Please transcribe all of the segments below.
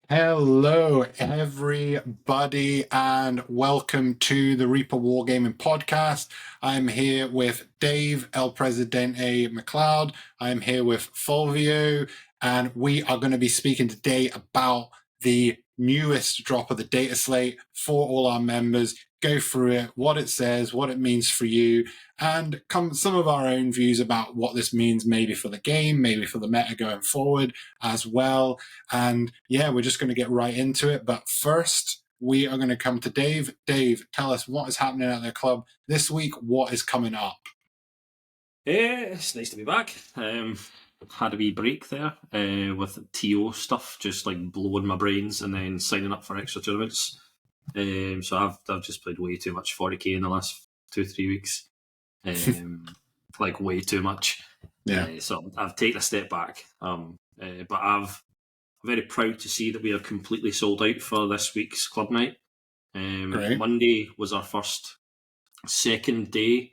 Hello, everybody, and welcome to the Reaper Wargaming podcast. I'm here with Dave El Presidente McLeod. I'm here with Fulvio, and we are going to be speaking today about the newest drop of the data slate for all our members. Go through it, what it says, what it means for you, and some of our own views about what this means maybe for the game, maybe for the meta going forward as well. And yeah, we're just going to get right into it. But first, we are going to come to Dave. Dave, tell us what is happening at the club this week. What is coming up? It's nice to be back. Had a wee break there with TO stuff, just like blowing my brains and then signing up for extra tournaments. So I've just played way too much 40k in the last 2-3 weeks. Like way too much. Yeah. So I've taken a step back. But I'm very proud to see that we are completely sold out for this week's club night. Great. Monday was our second day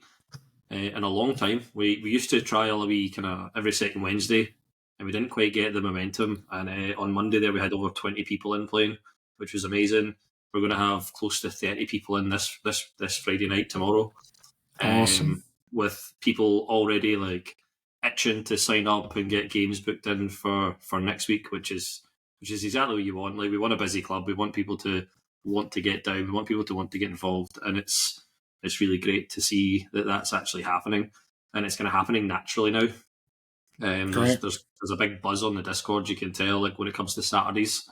in a long time. We used to trial a wee kind of every second Wednesday, and we didn't quite get the momentum. And on Monday there, we had over 20 people in playing, which was amazing. We're going to have close to 30 people in this Friday night tomorrow. Awesome. With people already like itching to sign up and get games booked in for next week, which is exactly what you want. Like, we want a busy club. We want people to want to get down. We want people to want to get involved, and it's really great to see that that's actually happening, and it's kind of happening naturally now. There's a big buzz on the Discord. You can tell, like, when it comes to Saturdays,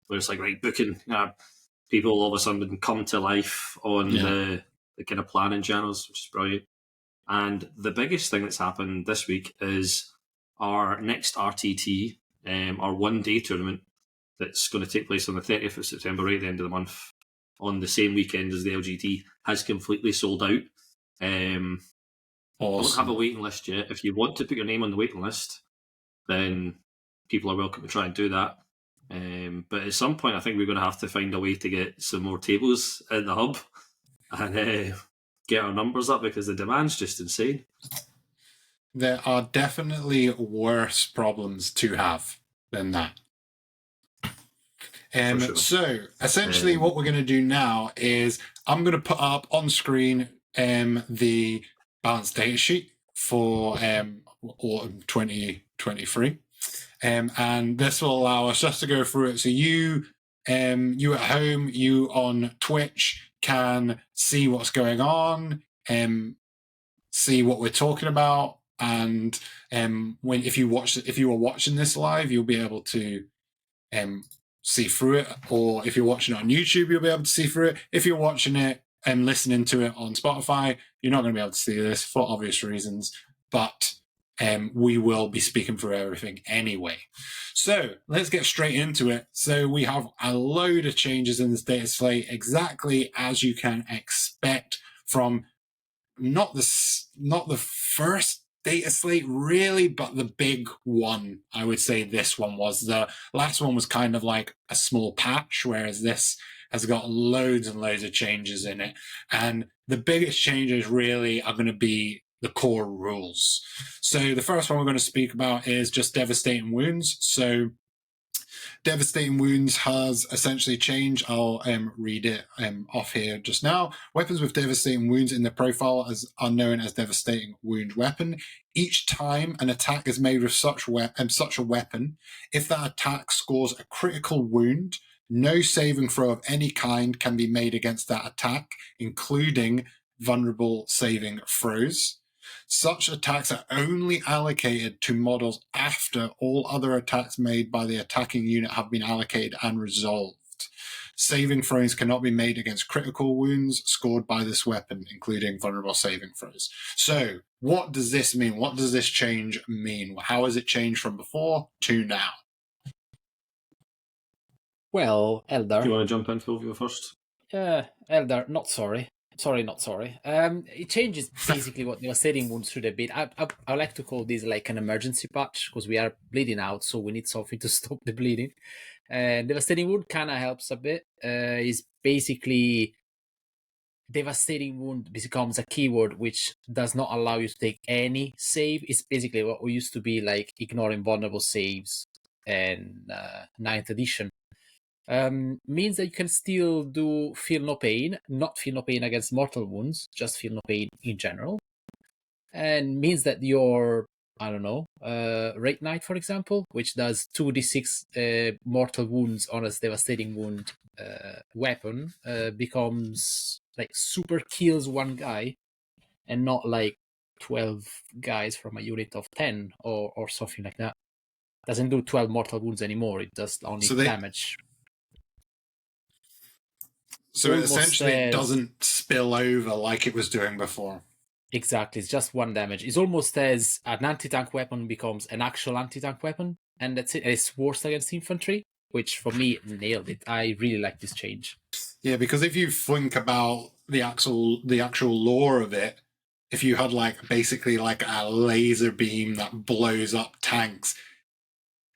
where it's like, right, booking. People all of a sudden come to life on the kind of planning channels, which is brilliant. And the biggest thing that's happened this week is our next RTT, our one-day tournament that's going to take place on the 30th of September, right at the end of the month, on the same weekend as the LGT, has completely sold out. Awesome. Don't have a waiting list yet. If you want to put your name on the waiting list, then people are welcome to try and do that. But at some point, I think we're going to have to find a way to get some more tables in the hub and get our numbers up, because the demand's just insane. There are definitely worse problems to have than that. Sure. So essentially what we're going to do now is I'm going to put up on screen the balance data sheet for autumn 2023. And this will allow us just to go through it. So you at home, you on Twitch can see what's going on, see what we're talking about, and if you are watching this live, you'll be able to see through it. Or if you're watching it on YouTube, you'll be able to see through it. If you're watching it and listening to it on Spotify, you're not going to be able to see this for obvious reasons. But we will be speaking through everything anyway. So let's get straight into it. So we have a load of changes in this data slate, exactly as you can expect from not the first data slate really, but the big one. I would say this one was. The last one was kind of like a small patch, whereas this has got loads and loads of changes in it. And the biggest changes really are going to be the core rules. So the first one we're going to speak about is just devastating wounds. So Devastating Wounds has essentially changed. I'll read it off here just now. Weapons with Devastating Wounds in their profile are known as Devastating Wound Weapon. Each time an attack is made with such a weapon, if that attack scores a critical wound, no saving throw of any kind can be made against that attack, including vulnerable saving throws. Such attacks are only allocated to models after all other attacks made by the attacking unit have been allocated and resolved. Saving throws cannot be made against critical wounds scored by this weapon, including vulnerable saving throws. So, what does this mean? What does this change mean? How has it changed from before to now? Well, Eldar. Do you want to jump in, Fulvio, first? Eldar, not sorry. Sorry, not sorry. It changes basically what Devastating Wounds should have been. I like to call this like an emergency patch, because we are bleeding out, so we need something to stop the bleeding. And Devastating Wound kind of helps a bit. Is basically Devastating Wound becomes a keyword which does not allow you to take any save. It's basically what we used to be like ignoring vulnerable saves in 9th edition. means that you can still do feel no pain, not feel no pain against mortal wounds, just feel no pain in general. And means that your, I don't know, Raid Knight, for example, which does 2d6 mortal wounds on a devastating wound weapon, becomes like super kills one guy and not like 12 guys from a unit of 10 or something like that. Doesn't do 12 mortal wounds anymore, it does only damage. So essentially it doesn't spill over like it was doing before. Exactly, it's just one damage. It's almost as an anti-tank weapon becomes an actual anti-tank weapon, and that's it. And it's worse against infantry, which for me nailed it. I really like this change. Yeah, because if you think about the actual lore of it, if you had like basically like a laser beam that blows up tanks,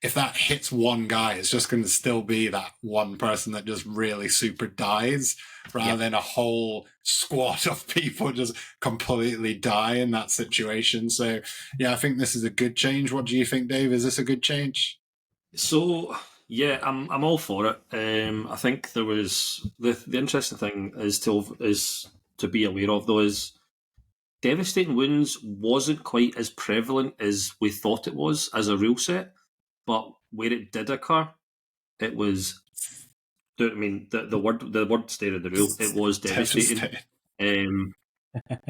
if that hits one guy, it's just going to still be that one person that just really super dies, rather than a whole squad of people just completely die in that situation. So, yeah, I think this is a good change. What do you think, Dave? Is this a good change? So, yeah, I'm all for it. I think there was the interesting thing is to be aware of, though, is devastating wounds wasn't quite as prevalent as we thought it was as a rule set. But where it did occur, it was. I mean, the word stated the rule. It was devastating.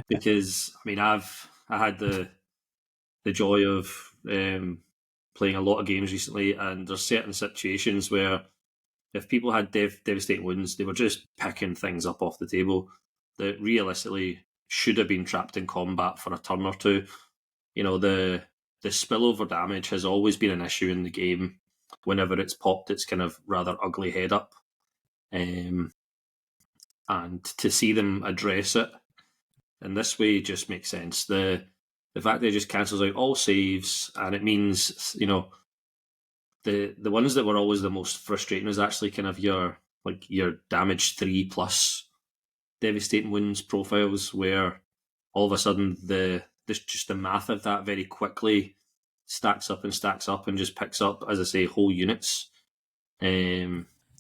Because I mean, I had the joy of playing a lot of games recently, and there's certain situations where if people had devastating wounds, they were just picking things up off the table that realistically should have been trapped in combat for a turn or two. You know, the spillover damage has always been an issue in the game. Whenever it's popped its kind of rather ugly head up. And to see them address it in this way just makes sense. The fact that it just cancels out all saves, and it means, you know, the ones that were always the most frustrating is actually kind of your damage 3+ devastating wounds profiles, where all of a sudden the math of that very quickly stacks up and just picks up, as I say, whole units.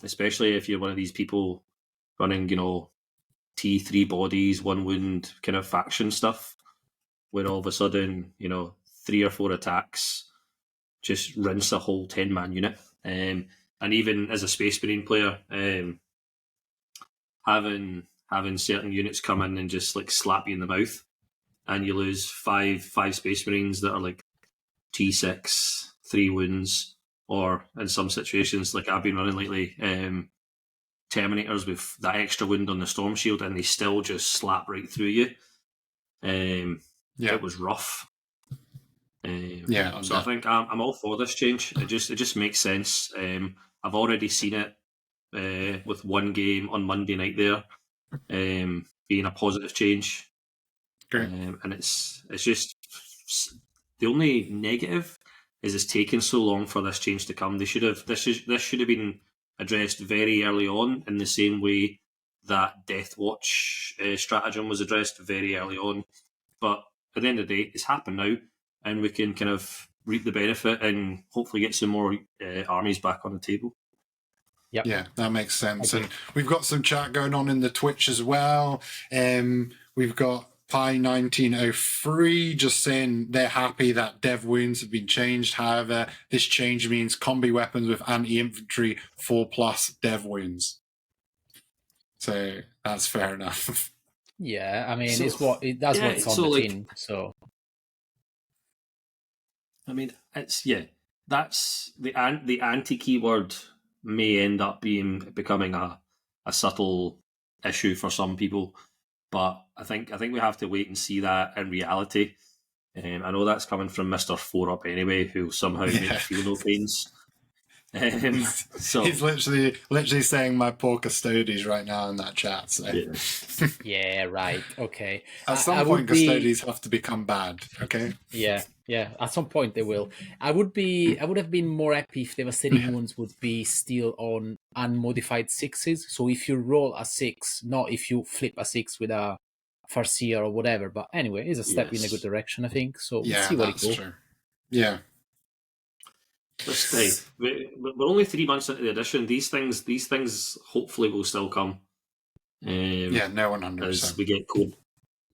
Especially if you're one of these people running, you know, T3 bodies, 1 wound kind of faction stuff, where all of a sudden, you know, 3 or 4 attacks just rinse a whole 10-man unit. And even as a Space Marine player, having certain units come in and just like slap you in the mouth, and you lose five Space Marines that are like T6, 3 wounds, or in some situations, like I've been running lately, Terminators with that extra wound on the Storm Shield, and they still just slap right through you. It was rough. So I think I'm all for this change. It just makes sense. I've already seen it with one game on Monday night there, being a positive change. And it's just the only negative is it's taken so long for this change to come. This should have been addressed very early on, in the same way that Death Watch stratagem was addressed very early on. But at the end of the day, it's happened now, and we can kind of reap the benefit and hopefully get some more armies back on the table. Yep. Yeah, that makes sense. Okay. And we've got some chat going on in the Twitch as well. We've got Pi1903 just saying they're happy that dev wounds have been changed. However, this change means combi weapons with anti-infantry 4+ dev wounds. So that's fair enough. Yeah, I mean, it's what it's on the tin. So, I mean, that's the anti keyword may end up becoming a subtle issue for some people. But I think we have to wait and see that in reality. I know that's coming from Mr. 4-Up anyway, who somehow makes feel no pains. So he's literally saying my poor custodies right now in that chat. So. Yeah, right. Okay. At some point, custodies have to become bad. Okay. Yeah. At some point they will. I would have been more happy if devastating wounds would be still on unmodified 6s. So if you roll a 6, not if you flip a 6 with a Farseer or whatever. But anyway, it's a step in a good direction, I think. So we'll see what it goes. True. Yeah. Just, hey, we're only 3 months into the edition. These things hopefully will still come. Yeah, no, 100%.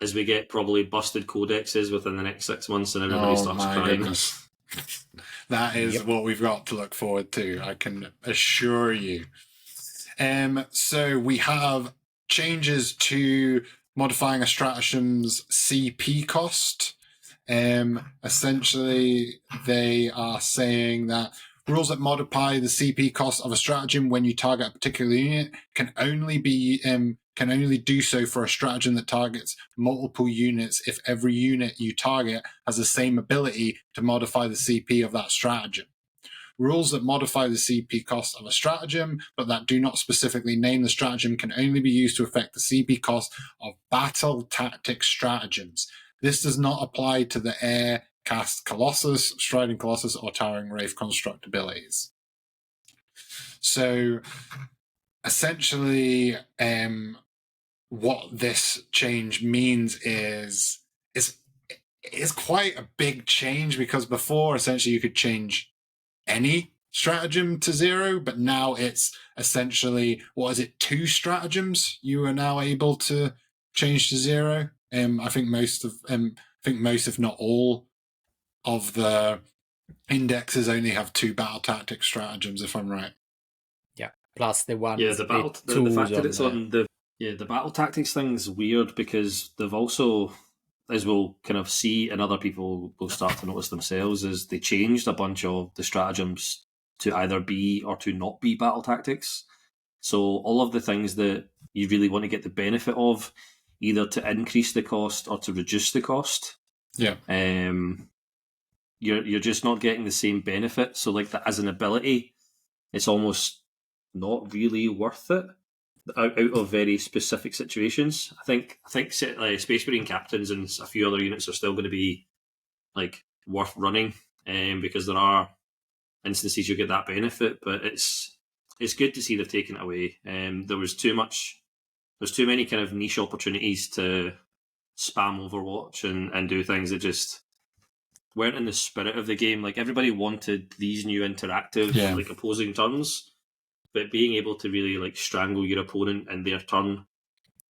As we get probably busted codexes within the next 6 months, and everybody starts crying. Goodness. That is what we've got to look forward to, I can assure you. So we have changes to modifying a stratagem's CP cost. Essentially, they are saying that rules that modify the CP cost of a stratagem when you target a particular unit can only do so for a stratagem that targets multiple units if every unit you target has the same ability to modify the CP of that stratagem. Rules that modify the CP cost of a stratagem, but that do not specifically name the stratagem, can only be used to affect the CP cost of battle tactic stratagems. This does not apply to the air cast Colossus, Striding Colossus, or Towering Wraith construct abilities. So, essentially, what this change means is quite a big change, because before, essentially, you could change any stratagem to 0, but now it's essentially, 2 stratagems you are now able to change to 0. I think most, if not all, of the indexes only have 2 battle tactic stratagems, if I'm right. Yeah, plus the one. Yeah, the fact that it's on the battle tactics thing's weird, because they've also, as we'll kind of see, and other people will start to notice themselves, is they changed a bunch of the stratagems to either be or to not be battle tactics. So all of the things that you really want to get the benefit of, either to increase the cost or to reduce the cost, you're just not getting the same benefit. So like that, as an ability, it's almost not really worth it out of very specific situations. I think Space Marine captains and a few other units are still going to be like worth running, because there are instances you get that benefit, but it's good to see they've taken it away. There's too many kind of niche opportunities to spam Overwatch and do things that just weren't in the spirit of the game. Like, everybody wanted these new interactive like opposing turns, but being able to really like strangle your opponent in their turn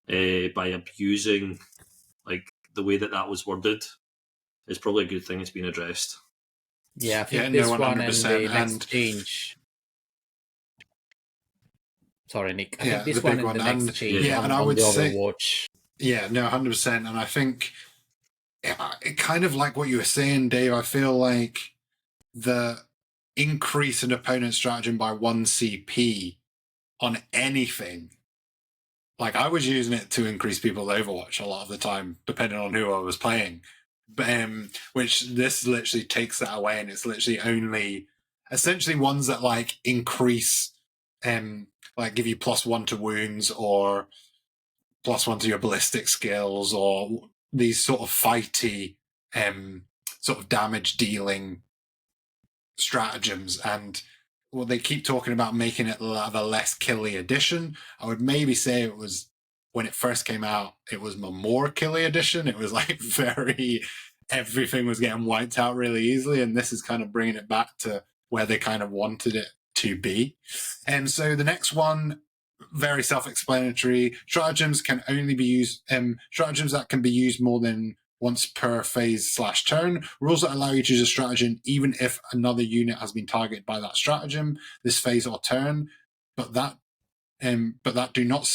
by abusing like the way that was worded is probably a good thing it's been addressed. Yeah, I think this 100%, one and the next change. Sorry, Nick. I think this one and the next change on I would the Overwatch. Yeah, no, 100%. And I think it kind of like what you were saying, Dave. I feel like the increase in opponent stratagem by 1 CP on anything, like I was using it to increase people's Overwatch a lot of the time, depending on who I was playing. Which this literally takes that away, and it's literally only essentially ones that like increase, like give you +1 to wounds or +1 to your ballistic skills, or these sort of fighty, sort of damage dealing stratagems. And well, they keep talking about making it a less killy edition. I would maybe say it was, when it first came out, it was a more killy edition. It was like everything was getting wiped out really easily, and this is kind of bringing it back to where they kind of wanted it to be. And so the next one, very self-explanatory. Stratagems can only be used, stratagems that can be used more than once per phase/turn. Rules that allow you to use a stratagem even if another unit has been targeted by that stratagem this phase or turn, but that do not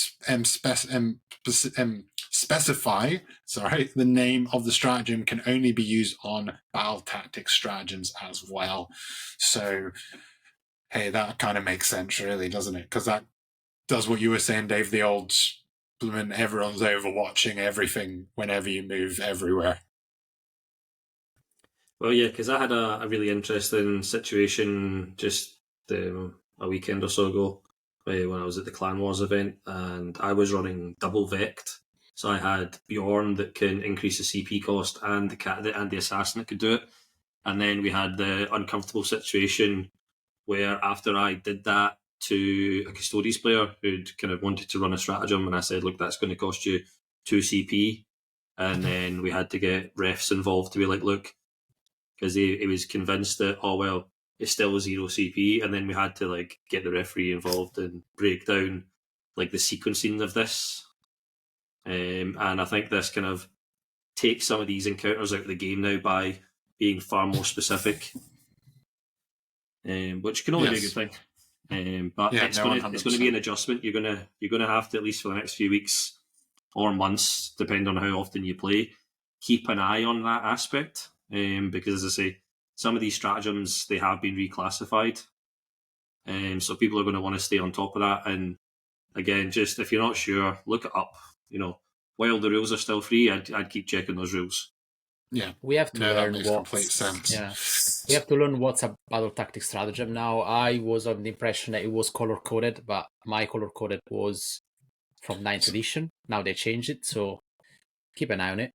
specify the name of the stratagem, can only be used on battle tactics stratagems as well. So, hey, that kind of makes sense, really, doesn't it? Because that does what you were saying, Dave, the old everyone's overwatching everything whenever you move everywhere. Well, yeah, because I had a really interesting situation just a weekend or so ago when I was at the Clan Wars event, and I was running double Vect. So I had Bjorn that can increase the CP cost, and the assassin that could do it. And then we had the uncomfortable situation where after I did that to a Custodes player who'd kind of wanted to run a stratagem, and I said, look, that's going to cost you 2 CP. And then we had to get refs involved to be like, look, because he was convinced that, oh, well, it's still 0 CP, and then we had to like get the referee involved and break down like the sequencing of this. And I think this kind of takes some of these encounters out of the game now by being far more specific, which can only be a good thing. But it's going to be an adjustment. You're gonna have to, at least for the next few weeks or months, depending on how often you play, keep an eye on that aspect. Because, as I say, some of these stratagems, they have been reclassified, so people are going to want to stay on top of that. And again, just if you're not sure, look it up. While the rules are still free, I'd keep checking those rules. Yeah, we have to learn that makes complete sense. Yeah, we have to learn what's a battle tactic stratagem now. I was on the impression that it was color coded, but my color coded was from 9th edition. Now they changed it, so keep an eye on it.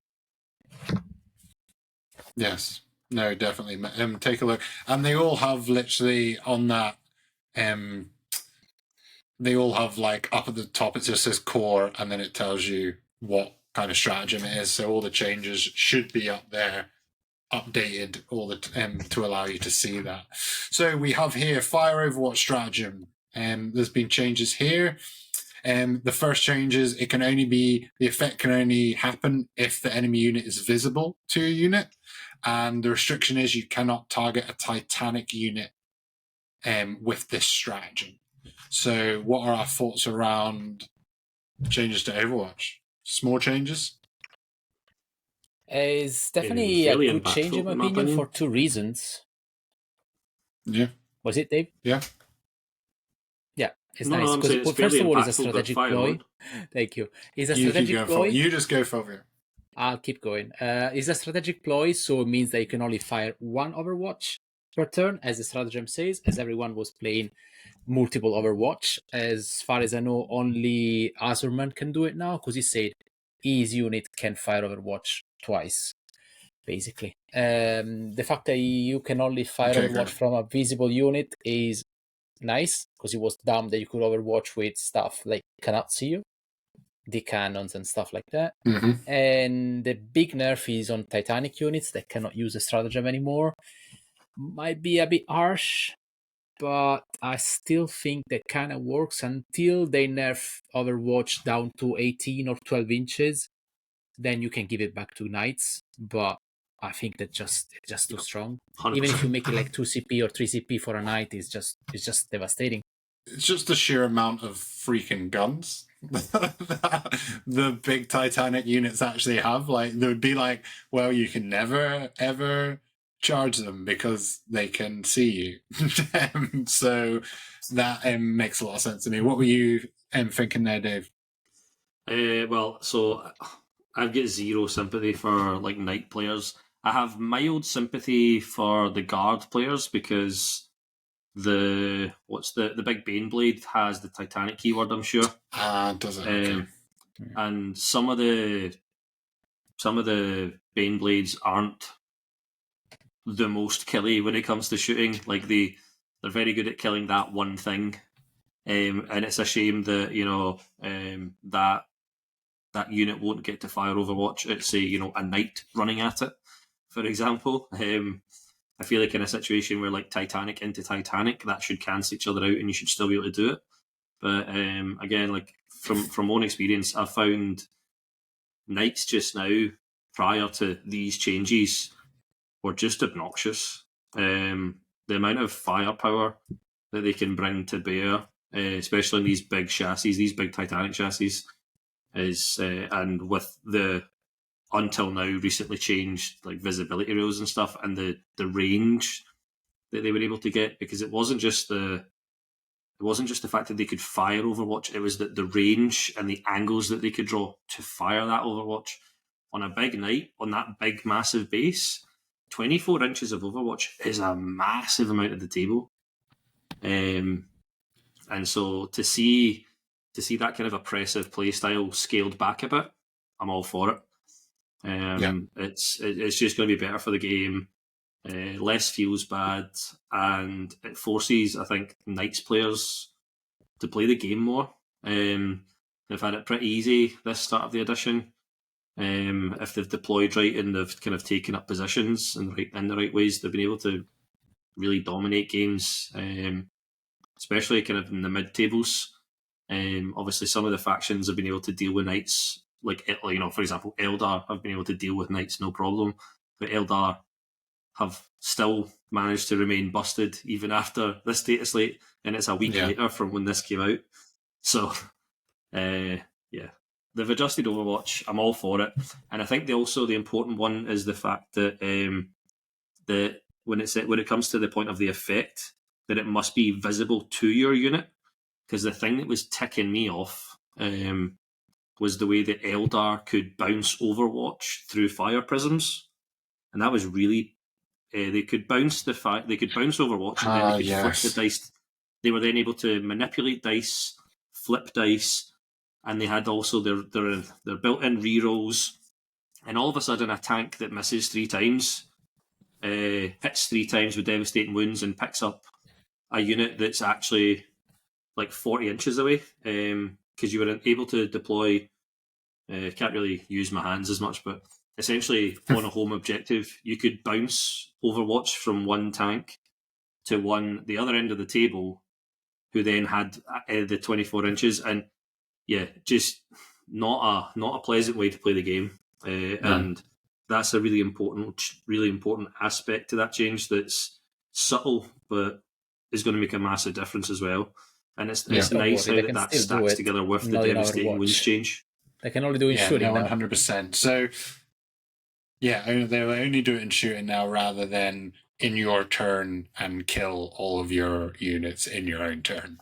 Yes, no, definitely. Take a look, and they all have literally on that. They all have like up at the top. It just says core, and then it tells you what kind of stratagem it is. So all the changes should be up there, updated all the to allow you to see that. So we have here fire overwatch stratagem. There's been changes here. The first change is the effect can only happen if the enemy unit is visible to a unit, and the restriction is you cannot target a Titanic unit with this stratagem. So what are our thoughts around changes to Overwatch? Small changes? It's definitely a good change in my opinion for two reasons. Yeah. Was it, Dave? Yeah. Yeah, it's nice because first of all, it's a strategic ploy. Thank you. It's a strategic ploy. You just go for it. I'll keep going. It's a strategic ploy, so it means that you can only fire one Overwatch per turn, as the stratagem says, as everyone was playing multiple Overwatch. As far as I know, only Azurman can do it now, because he said his unit can fire Overwatch twice, basically. The fact that you can only fire Overwatch from a visible unit is nice, because it was dumb that you could Overwatch with stuff like cannot see you, the cannons and stuff like that. Mm-hmm. And the big nerf is on Titanic units that cannot use the stratagem anymore. Might be a bit harsh, but I still think that kind of works until they nerf Overwatch down to 18 or 12 inches. Then you can give it back to Knights, but I think that it's just too strong. 100%. Even if you make it like 2 CP or 3 CP for a Knight, it's just devastating. It's just the sheer amount of freaking guns that the big Titanic units actually have. Like, there would be like, well, you can never, ever charge them because they can see you. So that makes a lot of sense to me. What were you thinking there, Dave? Well, so I've got zero sympathy for like Knight players. I have mild sympathy for the Guard players because the big Baneblade has the Titanic keyword, I'm sure. Does it? Okay. And some of the Baneblades aren't the most killy when it comes to shooting. Like they're very good at killing that one thing, and it's a shame that that unit won't get to fire Overwatch at, say, a Knight running at it, for example. I feel like in a situation where like Titanic into Titanic, that should cancel each other out and you should still be able to do it. But again, like from own experience, I've found Knights just now, prior to these changes, were just obnoxious. The amount of firepower that they can bring to bear, especially in these big chassis, these big Titanic chassis, is and with the until now recently changed like visibility rules and stuff, and the range that they were able to get, because it wasn't just the fact that they could fire Overwatch, it was that the range and the angles that they could draw to fire that Overwatch on a big Knight on that big massive base. 24 inches of Overwatch is a massive amount of the table, and so to see that kind of oppressive playstyle scaled back a bit, I'm all for it. It's just going to be better for the game. Less feels bad, and it forces, I think, Knights players to play the game more. They've had it pretty easy this start of the edition. If they've deployed right and they've kind of taken up positions in the right ways, they've been able to really dominate games, especially kind of in the mid tables. Obviously, some of the factions have been able to deal with knights, like for example, Eldar have been able to deal with knights no problem, but Eldar have still managed to remain busted even after this data slate, and it's a week later from when this came out. So, yeah, they've adjusted Overwatch. I'm all for it, and I think the important one is the fact that when it comes to the point of the effect, that it must be visible to your unit. Because the thing that was ticking me off was the way that Eldar could bounce Overwatch through fire prisms, and that was really they could bounce Overwatch, and then they could flip the dice. They were then able to manipulate dice, flip dice, and they had also their built-in rerolls. And all of a sudden, a tank that misses 3 times, hits 3 times with devastating wounds, and picks up a unit that's actually like 40 inches away, because you were able to deploy. Can't really use my hands as much, but essentially on a home objective, you could bounce Overwatch from one tank to the other end of the table, who then had the 24 inches, and just not a pleasant way to play the game, and that's a really important aspect to that change. That's subtle, but is going to make a massive difference as well. And it's nice how that stacks together with the devastating wounds change. They can only do it in shooting now. 100%. So, they'll only do it in shooting now rather than in your turn and kill all of your units in your own turn.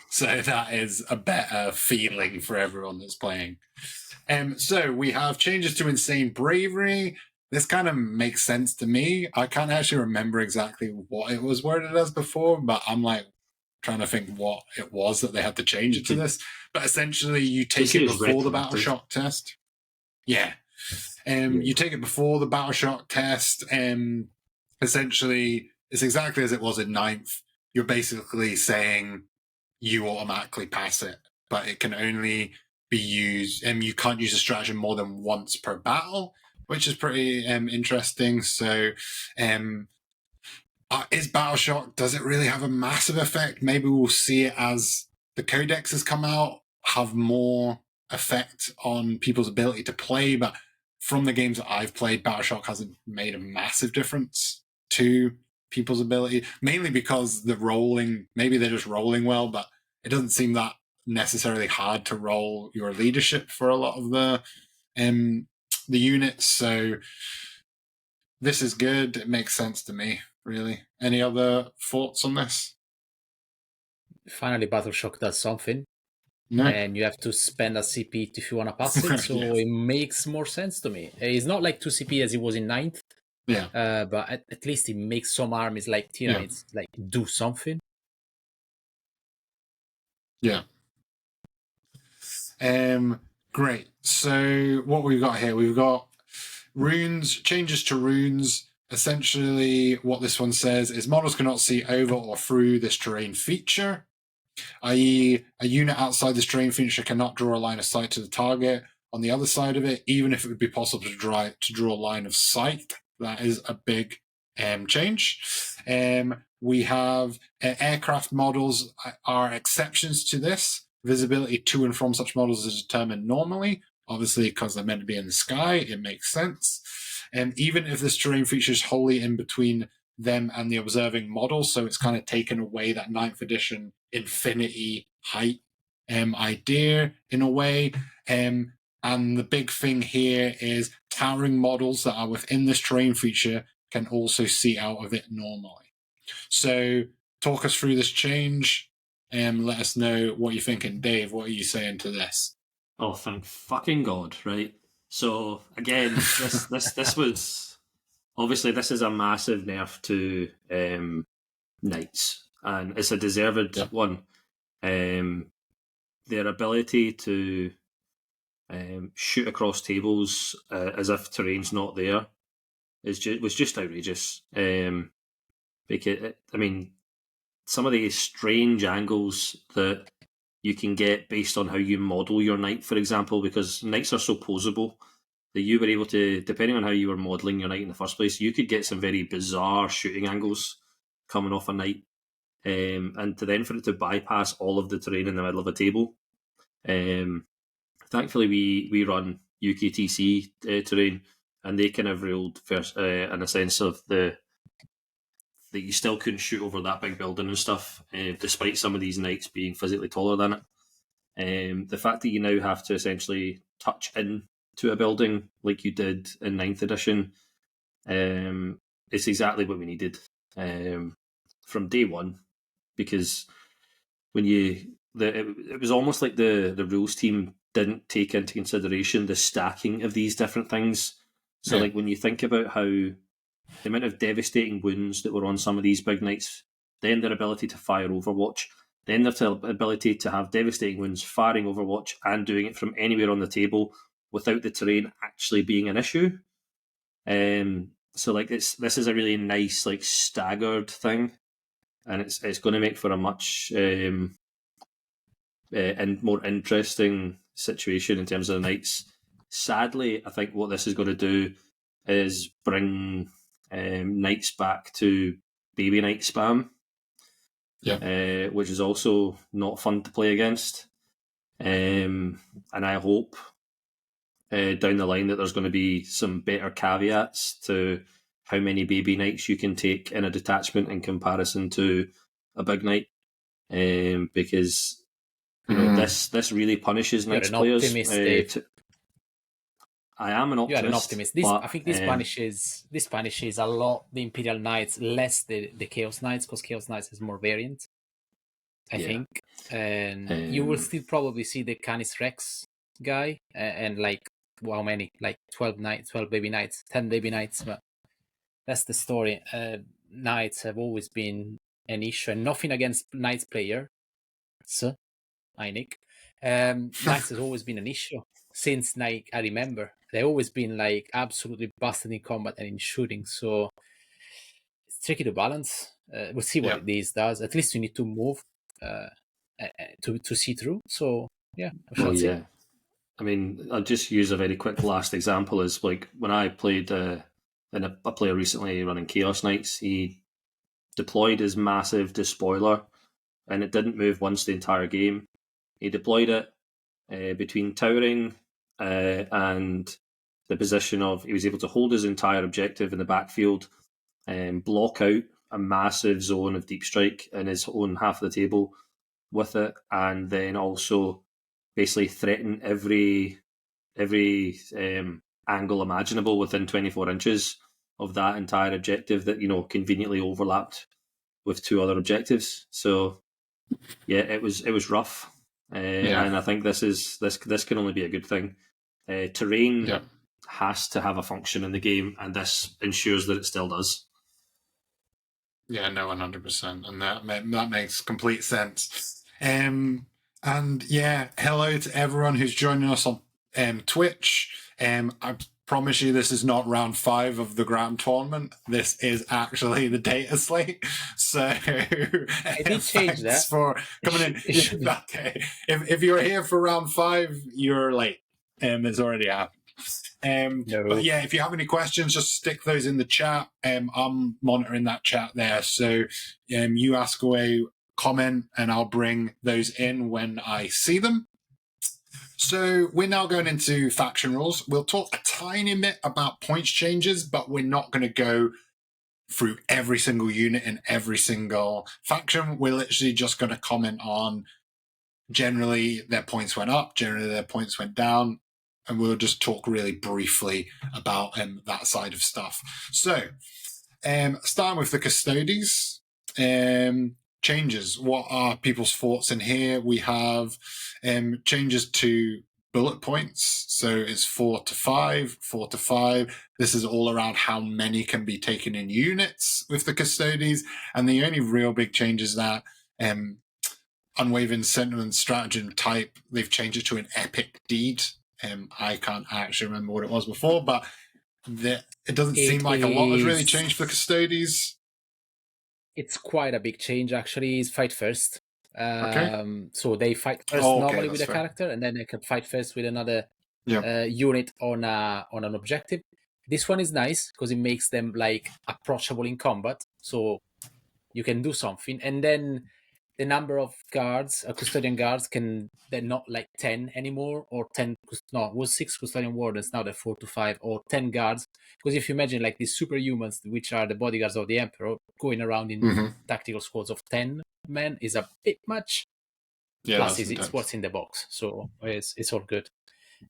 So that is a better feeling for everyone that's playing. So we have changes to Insane Bravery. This kind of makes sense to me. I can't actually remember exactly what it was worded as before, but I'm like trying to think what it was that they had to change it to this. But essentially, you take it before the Battle Shock test. Yeah. You take it before the Battle Shock test. Essentially, it's exactly as it was in 9th. You're basically saying you automatically pass it, but it can only be used, and you can't use a stratagem more than once per battle, which is pretty interesting. So, is Battle Shock, does it really have a massive effect? Maybe we'll see it as the codex has come out, have more effect on people's ability to play, but from the games that I've played, Battle Shock hasn't made a massive difference to people's ability, mainly because the rolling, maybe they're just rolling well, but it doesn't seem that necessarily hard to roll your leadership for a lot of the units. So this is good. It makes sense to me, really. Any other thoughts on this? Finally, Battle Shock does something. No. And you have to spend a CP if you want to pass it, so it makes more sense to me. It's not like 2 CP as it was in 9th, but at least it makes some armies like Tyranids like do something. Yeah. Great. So what we've got here, we've got runes, changes to runes. Essentially, what this one says is models cannot see over or through this terrain feature, i.e. a unit outside this terrain feature cannot draw a line of sight to the target on the other side of it, even if it would be possible to draw a line of sight. That is a big change. We have aircraft models are exceptions to this. Visibility to and from such models is determined normally, obviously because they're meant to be in the sky. It makes sense. And even if this terrain feature is wholly in between them and the observing model, so it's kind of taken away that 9th edition infinity height idea in a way. And the big thing here is towering models that are within this terrain feature can also see out of it normally. So talk us through this change and let us know what you're thinking. Dave, what are you saying to this? Oh, thank fucking God, right? So again, this was obviously this is a massive nerf to knights, and it's a deserved one. Their ability to shoot across tables as if terrain's not there was just outrageous. Because I mean, some of these strange angles that you can get based on how you model your knight, for example, because knights are so posable that you were able to, depending on how you were modelling your knight in the first place, you could get some very bizarre shooting angles coming off a knight, and for it to bypass all of the terrain in the middle of a table. Thankfully, we run UKTC terrain, and they kind of ruled first in a sense of that you still couldn't shoot over that big building and stuff, despite some of these knights being physically taller than it. The fact that you now have to essentially touch in to a building like you did in 9th edition, it's exactly what we needed from day one, because when it was almost like the rules team didn't take into consideration the stacking of these different things. So like when you think about how the amount of devastating wounds that were on some of these big knights, then their ability to fire Overwatch, then their ability to have devastating wounds, firing Overwatch, and doing it from anywhere on the table without the terrain actually being an issue. So like this is a really nice like staggered thing, and it's going to make for a much and more interesting situation in terms of the knights. Sadly, I think what this is going to do is bring knights back to baby knight spam, which is also not fun to play against. And I hope down the line that there's going to be some better caveats to how many baby knights you can take in a detachment in comparison to a big knight, because you know this really punishes knights players. I am an optimist. You are an optimist. I think this punishes a lot the Imperial Knights, less the Chaos Knights, because Chaos Knights is more variant, I think. And you will still probably see the Canis Rex guy, and like how many? Like 12 baby knights, 10 baby knights. But that's the story. Knights have always been an issue, and nothing against knights player. So, Nick. Knights has always been an issue since I remember. They've always been like absolutely busted in combat and in shooting. So it's tricky to balance. We'll see what this does. At least you need to move to see through. So yeah, we shall see. Yeah. I mean, I'll just use a very quick last example. Is like when I played a player recently running Chaos Knights, he deployed his massive despoiler, and it didn't move once the entire game. He deployed it between towering and the position of, he was able to hold his entire objective in the backfield and block out a massive zone of deep strike in his own half of the table with it, and then also basically threaten every angle imaginable within 24 inches of that entire objective that, you know, conveniently overlapped with two other objectives. So yeah, it was rough. And I think this can only be a good thing. Terrain has to have a function in the game, and this ensures that it still does. Yeah, no, 100%, and that makes complete sense. And yeah, hello to everyone who's joining us on Twitch. I promise you, this is not round 5 of the Grand Tournament. This is actually the data slate. So I did change that. For coming in. Okay, if you're here for round 5, you're late. It's already happened. No. But yeah, if you have any questions, just stick those in the chat. I'm monitoring that chat there, so you ask away, comment, and I'll bring those in when I see them. So we're now going into faction rules. We'll talk a tiny bit about points changes, but we're not going to go through every single unit in every single faction. We're literally just going to comment on generally their points went up, generally their points went down, and we'll just talk really briefly about that side of stuff. So, starting with the Custodes, changes. What are people's thoughts in here? We have changes to bullet points. So it's 4 to 5, 4 to 5. This is all around how many can be taken in units with the Custodes. And the only real big change is that Unwavering Sentiment Stratagem type, they've changed it to an epic deed. I can't actually remember what it was before, but it doesn't seem like a lot has really changed for the Custodes. It's quite a big change, actually. It's fight first. Okay. So they fight first normally with a character, and then they can fight first with another unit on an objective. This one is nice because it makes them like approachable in combat. So you can do something, and then the number of guards, custodian guards, they're not like 10 anymore, or 10. No, it was 6 custodian wardens. Now they're 4 to 5, or 10 guards. Because if you imagine like these superhumans, which are the bodyguards of the emperor, going around in tactical squads of 10 men is a bit much. Yeah, Plus, it's what's in the box, so it's all good.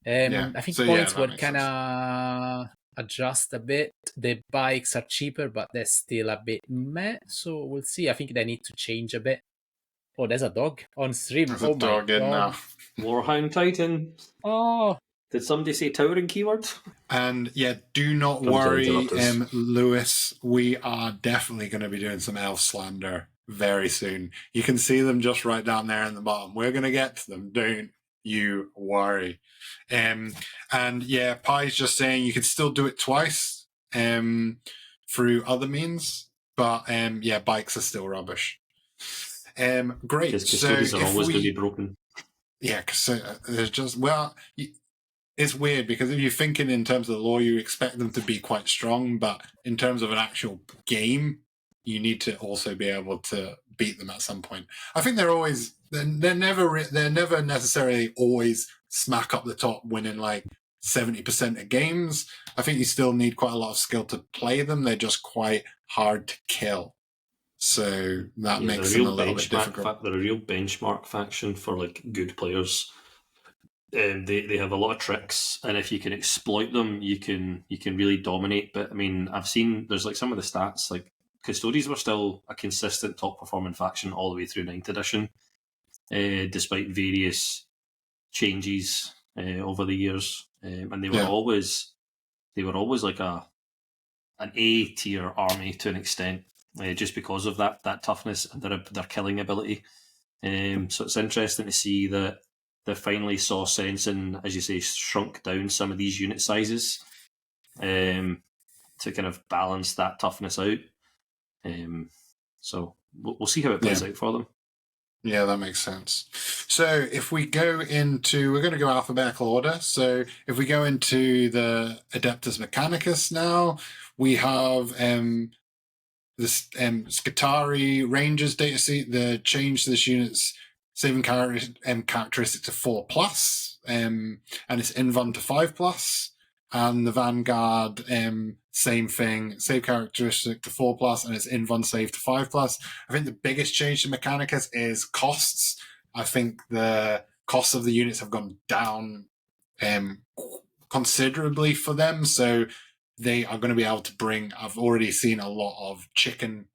Yeah. I think So, points that were makes kind of adjust a bit. The bikes are cheaper, but they're still a bit meh. So we'll see. I think they need to change a bit. Oh, there's a dog on stream. There's Oh a dog my in god. now. Warhound Titan. Oh, Did somebody say towering keyword? And yeah, do not Come to worry, interrupt us. Lewis. We are definitely going to be doing some elf slander very soon. You can see them just right down there in the bottom. We're going to get to them. Don't you worry. And yeah, Pie's just saying you can still do it twice through other means, but yeah, bikes are still rubbish. Great. Because So custodians are if always we, going to be broken. yeah, because there's just it's weird because if you're thinking in terms of the law, you expect them to be quite strong, but in terms of an actual game, you need to also be able to beat them at some point. I think they're never necessarily always smack up the top, winning like 70% of games. I think you still need quite a lot of skill to play them. They're just quite hard to kill, so that makes them a little bit difficult. They're a real benchmark faction for like good players. They have a lot of tricks, and if you can exploit them, you can really dominate. But I mean, I've seen there's like some of the stats, like Custodians were still a consistent top performing faction all the way through 9th edition, despite various changes over the years, and they were always like an A tier army to an extent, just because of that toughness and their killing ability. So it's interesting to see that they finally saw sense in, as you say, shrunk down some of these unit sizes to kind of balance that toughness out. So we'll see how it plays out for them. Yeah, that makes sense. So if we go into, we're going to go alphabetical order. So if we go into the Adeptus Mechanicus now, we have this Scutari Rangers data sheet. The change to this unit's saving characteristic to 4+, and its invuln to 5+, and the Vanguard, same thing, save characteristic to 4+, and its invuln save to 5+. I think the biggest change to Mechanicus is costs. I think the costs of the units have gone down considerably for them, so they are going to be able to bring, I've already seen a lot of chicken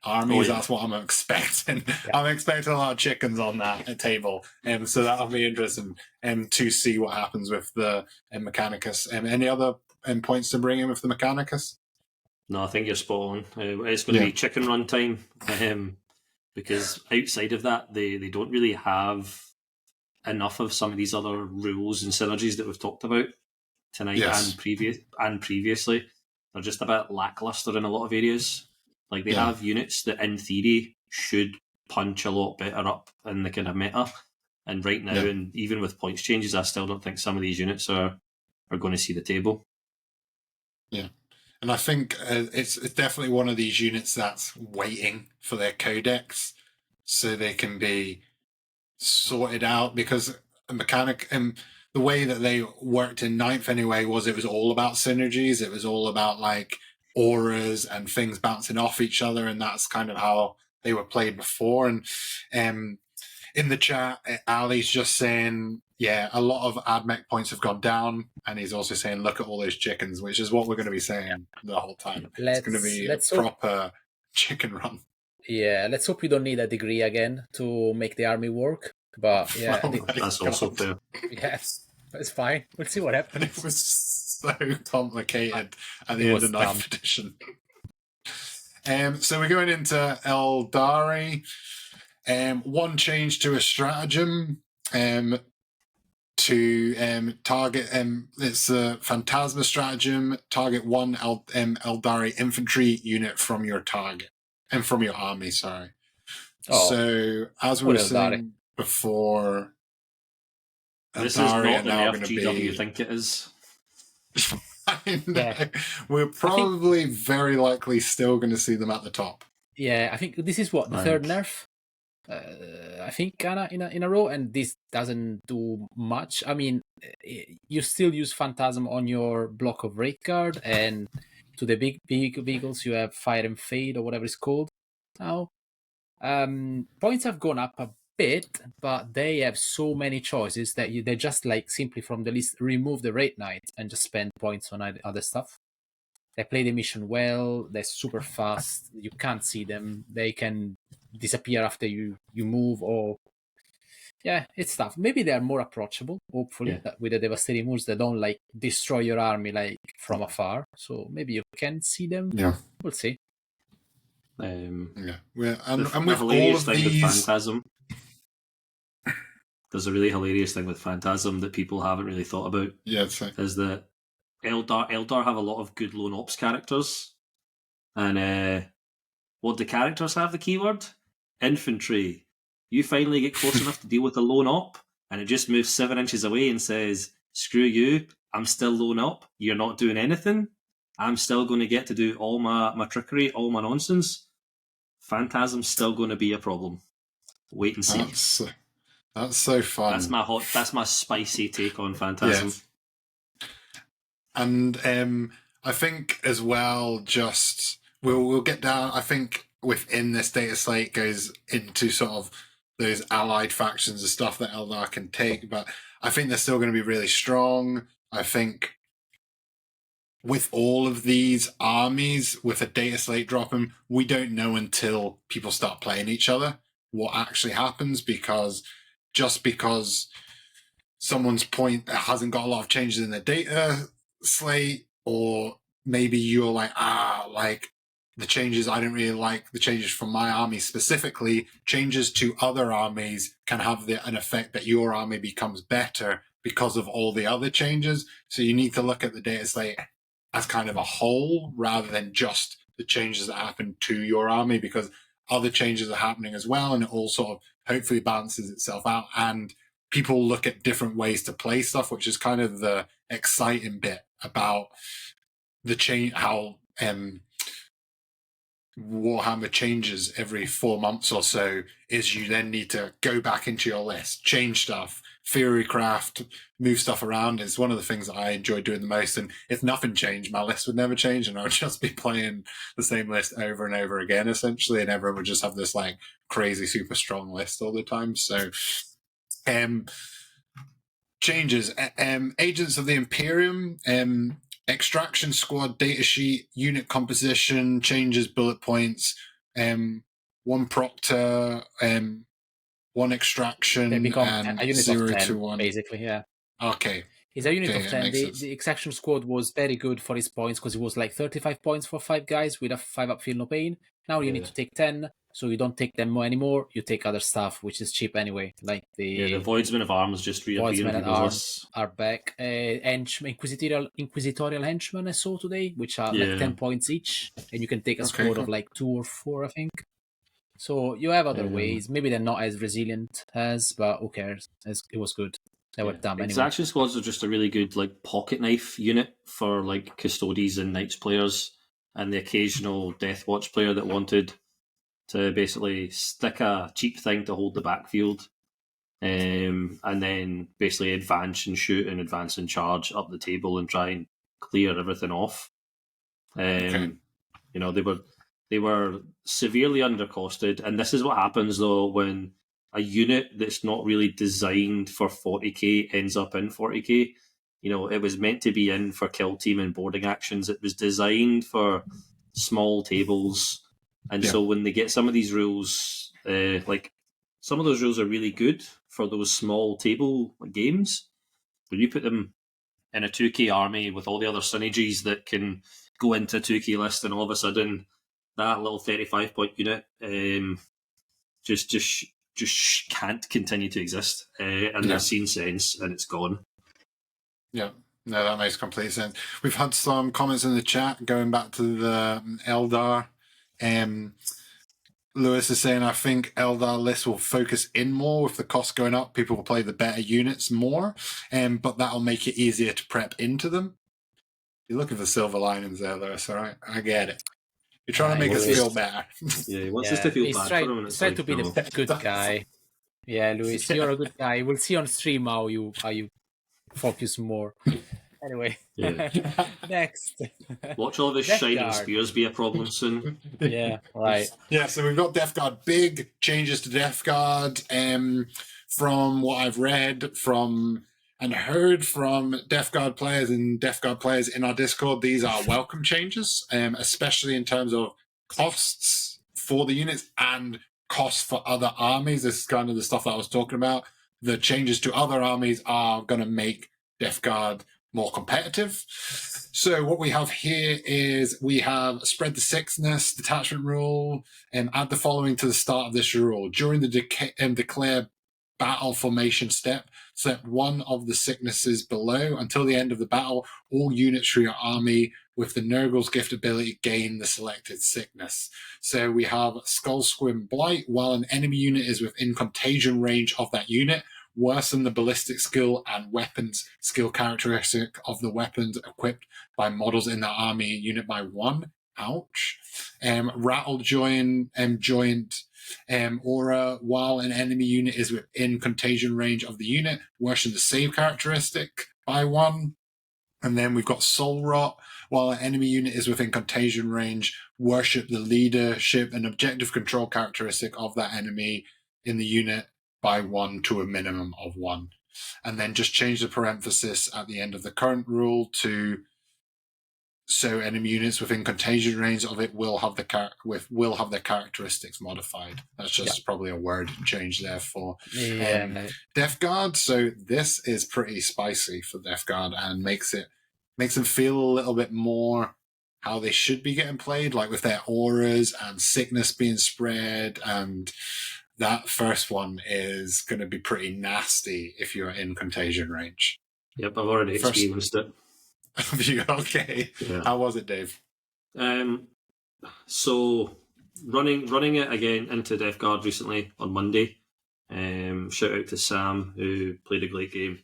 armies. That's what I'm expecting. I'm expecting a lot of chickens on that table, so that'll be interesting to see what happens with the Mechanicus. Any other points to bring in with the Mechanicus? No, I think you're spot on. It's going to be chicken run time, because outside of that, they don't really have enough of some of these other rules and synergies that we've talked about tonight and previously. They're just a bit lackluster in a lot of areas. Like, they have units that, in theory, should punch a lot better up in the kind of meta. And right now, and even with points changes, I still don't think some of these units are going to see the table. Yeah. And I think it's definitely one of these units that's waiting for their codex so they can be sorted out, because the way that they worked in 9th anyway was it was all about synergies. It was all about like auras and things bouncing off each other, and that's kind of how they were played before. And in the chat, Ali's just saying, a lot of AdMech points have gone down, and he's also saying, look at all those chickens, which is what we're going to be saying the whole time. It's going to be a proper chicken run. Yeah, let's hope we don't need a degree again to make the army work. But that's also fair. Yes, it's fine. We'll see what happens. It was so complicated at the end of 9th edition. So we're going into Eldari. One change to a stratagem to target. It's a Phantasma stratagem. Target one Eldari infantry unit from your target and from your army. Sorry. So as we were saying before, this is not the FGW you think it is. We're probably very likely still going to see them at the top. Yeah, I think this is what the third nerf. I think kinda in a row, and this doesn't do much. I mean, you still use Phantasm on your block of rate guard, and to the big vehicles you have Fire and Fade or whatever it's called now. Points have gone up a bit, but they have so many choices that they just like simply from the list remove the Raid Knight and just spend points on other stuff. They play the mission well. They're super fast. You can't see them. They can disappear after you move, or yeah, it's tough. Maybe they are more approachable. Hopefully, that with the devastating moves, they don't like destroy your army like from afar. So maybe you can see them. Yeah, we'll see. Yeah, and the with all hilarious of thing these, with Phantasm, there's a really hilarious thing with Phantasm that people haven't really thought about. Yeah, it's like, is that Eldar have a lot of good lone ops characters, and what do characters have? The keyword infantry. You finally get close enough to deal with a lone op, and it just moves 7 inches away and says, "Screw you! I'm still lone op. You're not doing anything. I'm still going to get to do all my trickery, all my nonsense." Phantasm's still going to be a problem. Wait and see. That's so fun. That's my spicy take on Phantasm. Yes. And I think as well, just we'll get down. I think within this data slate goes into sort of those allied factions and stuff that Eldar can take, but I think they're still going to be really strong. I think with all of these armies, with a data slate dropping, we don't know until people start playing each other what actually happens, because just because someone's point hasn't got a lot of changes in the data slate, or maybe you're like, like the changes, I don't really like the changes from my army specifically, changes to other armies can have an effect that your army becomes better because of all the other changes. So you need to look at the data slate as kind of a whole rather than just the changes that happen to your army, because other changes are happening as well, and it all sort of hopefully balances itself out, and people look at different ways to play stuff, which is kind of the exciting bit about the change, how Warhammer changes every 4 months or so, is you then need to go back into your list, change stuff, theorycraft, move stuff around. It's one of the things that I enjoy doing the most, and if nothing changed, my list would never change, and I would just be playing the same list over and over again, essentially, and everyone would just have this like crazy super strong list all the time. So changes. Agents of the Imperium, extraction squad datasheet, unit composition, changes, bullet points, one proctor, one extraction, They become and a unit 0 of 10, to 1. basically, yeah. Okay. It's a unit Okay, of 10. The extraction squad was very good for his points because it was like 35 points for 5 guys with a 5-up feel no pain. Now you need to take 10, so you don't take them anymore. You take other stuff, which is cheap anyway. Like the Voidsmen of Arms just reappear in people's lists. Are back. Inquisitorial Henchmen I saw today, which are like 10 points each, and you can take a squad of like 2 or 4, I think. So you have other ways. Maybe they're not as resilient as, but who cares? It was good. They were dumb anyway. Extraction squads are just a really good like pocket knife unit for like Custodes and Knights players, and the occasional Death Watch player that wanted to basically stick a cheap thing to hold the backfield, and then basically advance and shoot and advance and charge up the table and try and clear everything off. You know, they were severely undercosted, and this is what happens though when a unit that's not really designed for 40k ends up in 40k. You know, it was meant to be in for kill team and boarding actions. It was designed for small tables. And so when they get some of these rules, like some of those rules are really good for those small table games. When you put them in a 2k army with all the other synergies that can go into a 2k list, and all of a sudden that little 35-point unit just can't continue to exist. And they've seen sense, and it's gone. Yeah. No, that makes complete sense. We've had some comments in the chat going back to the Eldar. Lewis is saying, I think Eldar lists will focus in more with the cost going up. People will play the better units more, but that'll make it easier to prep into them. You're looking for silver linings there, Lewis, all right? I get it. You're trying to make us he's- feel better. Yeah, he wants us to feel he's bad trying, for him. And he's it's trying like, to be no. the good guy. Yeah, Luis, you're a good guy. We'll see on stream how you focus more. Anyway, Yeah. next. Watch all this Death shining Guard. spears be a problem soon. Yeah, right. Yeah, so we've got Death Guard. Big changes to Death Guard. From what I've read from and heard from Death Guard players and Death Guard players in our Discord, these are welcome changes, especially in terms of costs for the units and costs for other armies. This is kind of the stuff that I was talking about. The changes to other armies are going to make Death Guard more competitive. So what we have here is we have spread the sickness detachment rule and add the following to the start of this rule. During the declare battle formation step, select one of the sicknesses below. Until the end of the battle, all units from your army with the Nurgle's gift ability gain the selected sickness. So we have Skull Squim Blight. While an enemy unit is within contagion range of that unit, worsen the ballistic skill and weapons skill characteristic of the weapons equipped by models in the army unit by 1. Ouch. Rattle joint aura. While an enemy unit is within contagion range of the unit, worsen the save characteristic by 1. And then we've got Soul Rot. While an enemy unit is within contagion range, worship the leadership and objective control characteristic of that enemy in the unit by 1 to a minimum of 1. And then just change the parenthesis at the end of the current rule to so enemy units within contagion range of it will have their characteristics modified. That's just probably a word change there for Death Guard. So this is pretty spicy for Death Guard and makes them feel a little bit more how they should be getting played, like with their auras and sickness being spread. And that first one is going to be pretty nasty if you're in contagion range. Yep, I've already experienced it. Okay. Yeah. How was it, Dave? So running it again into Death Guard recently on Monday. Shout out to Sam who played a great game.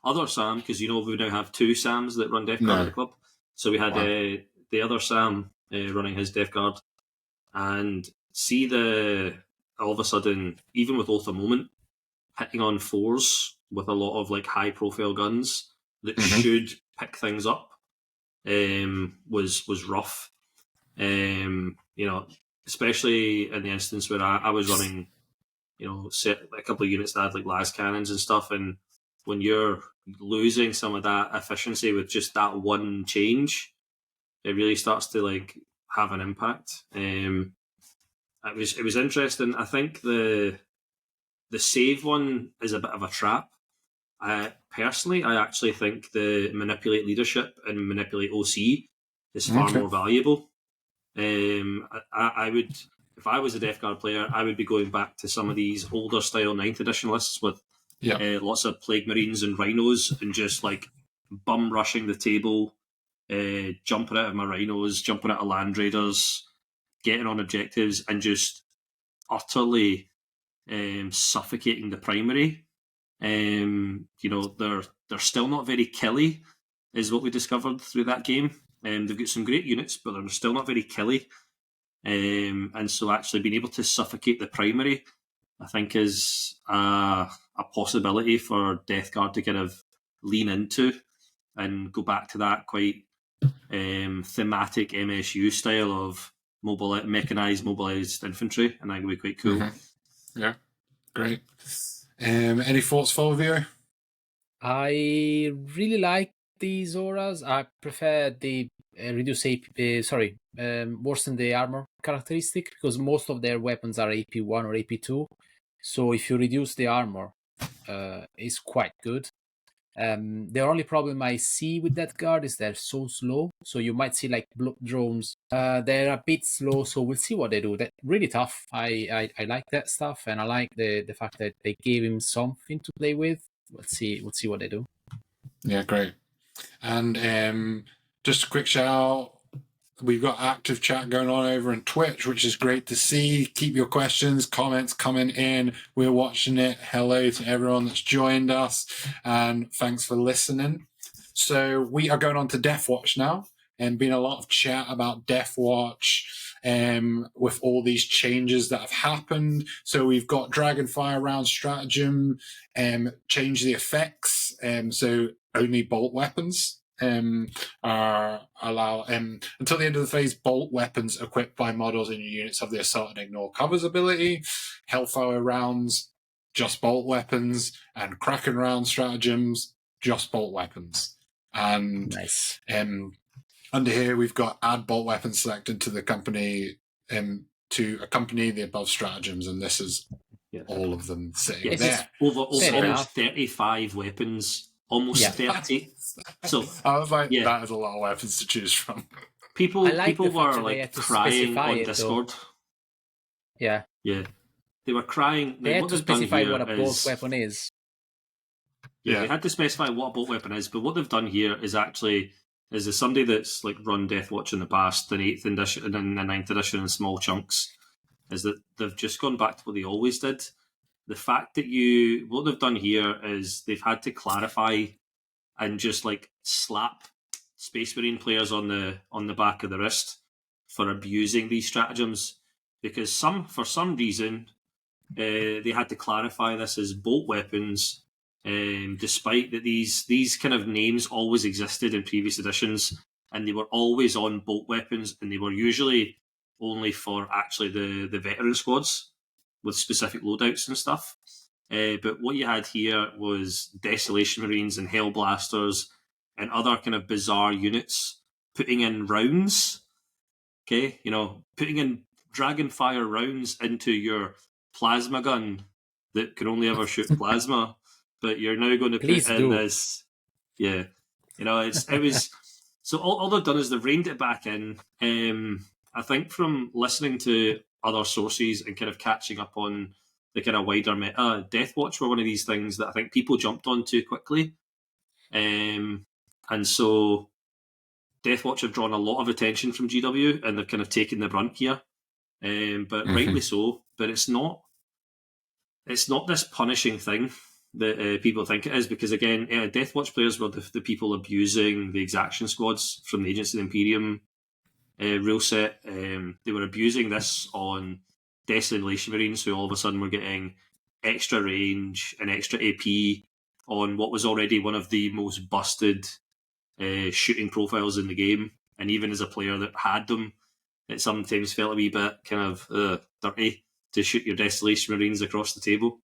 Other Sam, because we now have 2 Sams that run Death Guard at the club. So we had the other Sam running his Death Guard, and see all of a sudden, even with Oath of Moment, hitting on 4s with a lot of like high profile guns that should pick things up was rough. Especially in the instance where I was running, set a couple of units that had like las cannons and stuff, and when you're losing some of that efficiency with just that one change, it really starts to like have an impact. It was interesting. I think the save one is a bit of a trap. Personally, I actually think the manipulate leadership and manipulate OC is far more valuable. I would, if I was a Death Guard player, I would be going back to some of these older style 9th edition lists with lots of Plague Marines and Rhinos and just like bum rushing the table, jumping out of my Rhinos, jumping out of Land Raiders, getting on objectives and just utterly suffocating the primary. They're still not very killy, is what we discovered through that game. They've got some great units, but they're still not very killy. And so actually being able to suffocate the primary, I think, is a possibility for Death Guard to kind of lean into and go back to that quite thematic MSU style of mechanized mobilized infantry, and that would be quite cool. Yeah, great. Any thoughts, Fulvio? I really like these auras. I prefer the reduce worsen the armor characteristic, because most of their weapons are AP1 or AP2. So if you reduce the armor, it's quite good. The only problem I see with that guard is they're so slow. So you might see like blood drones. They're a bit slow, so we'll see what they do. They're really tough. I like that stuff, and I like the fact that they gave him something to play with. We'll see what they do. Yeah, great. And just a quick shout out. We've got active chat going on over on Twitch, which is great to see. Keep your questions, comments coming in. We're watching it. Hello to everyone that's joined us, and thanks for listening. So we are going on to Death Watch now. and been a lot of chat about Death Watch with all these changes that have happened. So we've got Dragonfire round stratagem, change the effects, so only bolt weapons are allow until the end of the phase. Bolt weapons equipped by models in your units have the assault and ignore covers ability. Hellfire rounds, just bolt weapons, and Kraken round stratagems, just bolt weapons. And Nice. under here we've got add bolt weapons selected to the company to accompany the above stratagems, and this is all of them sitting there. Over Fair enough. almost 35 weapons, almost Yeah. 30. So I was like, Yeah. that is a lot of weapons to choose from. people I like the fact were that they like had to crying specify on it, though. Discord. Yeah. Yeah, they were crying. They Like, had what to they've done specify here what a bolt is- weapon is. Yeah, they had to specify what a bolt weapon is, but what they've done here is actually, as somebody that's like run Deathwatch in the past, in 8th edition and in the 9th edition in small chunks, is that they've just gone back to what they always did. The fact that what they've done here is they've had to clarify and just like slap Space Marine players on the back of the wrist for abusing these stratagems, because for some reason they had to clarify this as bolt weapons, despite that these kind of names always existed in previous editions, and they were always on bolt weapons, and they were usually only for actually the veteran squads with specific loadouts and stuff. But what you had here was Desolation Marines and Hellblasters and other kind of bizarre units putting in rounds. Okay, putting in Dragonfire rounds into your plasma gun that can only ever shoot plasma, but you're now going to Please put in do. this. Yeah, it was. So all they've done is they've reined it back in. I think from listening to other sources and kind of catching up on the kind of wider meta, Deathwatch were one of these things that I think people jumped on too quickly. And so Deathwatch have drawn a lot of attention from GW, and they've kind of taken the brunt here. But rightly so. But it's not this punishing thing that people think it is, because again, Deathwatch players were the people abusing the exaction squads from the Agents of the Imperium rule set. They were abusing this on Desolation Marines, who all of a sudden were getting extra range and extra AP on what was already one of the most busted shooting profiles in the game. And even as a player that had them, it sometimes felt a wee bit kind of dirty to shoot your Desolation Marines across the table.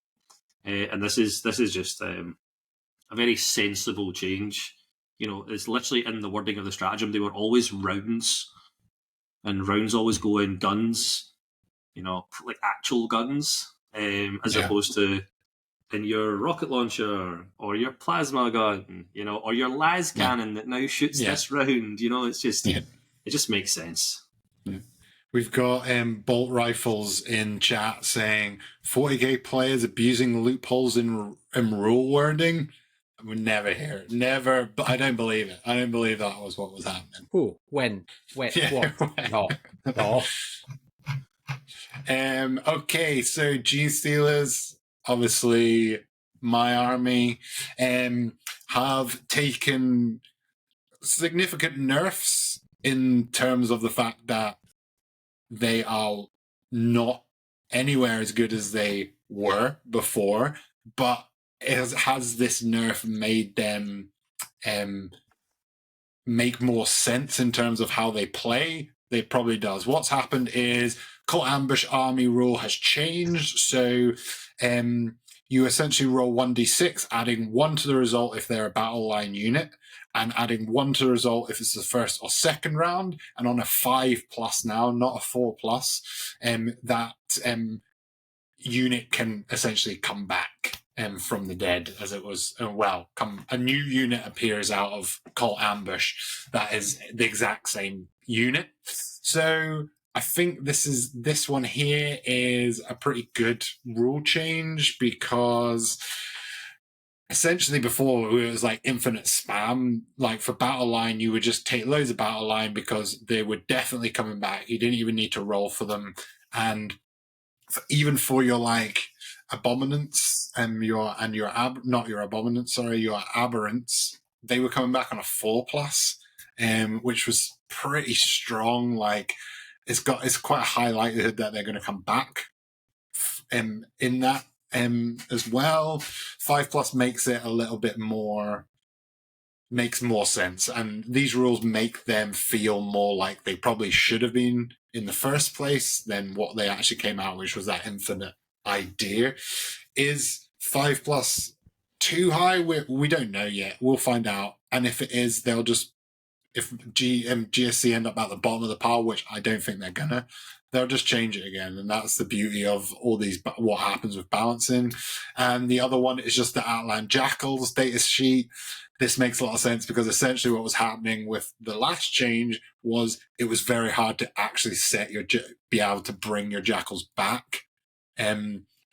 And this is just a very sensible change. It's literally in the wording of the stratagem. They were always rounds, and rounds always go in guns, like actual guns, as opposed to in your rocket launcher or your plasma gun, or your las cannon that now shoots this round. It's just it just makes sense. Yeah. We've got bolt rifles in chat saying 40k players abusing loopholes in rule wording. I would never hear it. Never. But I don't believe it. I don't believe that was what was happening. Who? When? Yeah, What? No. Okay, so Gene Stealers, obviously my army, have taken significant nerfs in terms of the fact that they are not anywhere as good as they were before, but has this nerf made them make more sense in terms of how they play? It probably does. What's happened is Cult Ambush army rule has changed, so you essentially roll 1d6, adding 1 to the result if they're a battle line unit, and adding 1 to the result if it's the first or second round, and on a 5+ now, not a 4+, that unit can essentially come back from the dead, as it was. A new unit appears out of Cult Ambush that is the exact same unit. So I think this one here is a pretty good rule change, because essentially before it was like infinite spam. Like for battle line, you would just take loads of battle line because they were definitely coming back. You didn't even need to roll for them. And even for your like abominants and your aberrants, they were coming back on a 4+. which was pretty strong. Like it's quite a high likelihood that they're going to come back in that as well. 5+ makes it a little bit more. Makes more sense, and these rules make them feel more like they probably should have been in the first place than what they actually came out, which was that infinite idea. Is 5+ too high? We don't know yet. We'll find out, and if it is, they'll just, if GSC end up at the bottom of the pile, which I don't think they're gonna, they'll just change it again. And that's the beauty of all these, what happens with balancing. And the other one is just the Outland Jackals data sheet. This makes a lot of sense because essentially what was happening with the last change was it was very hard to actually be able to bring your Jackals back,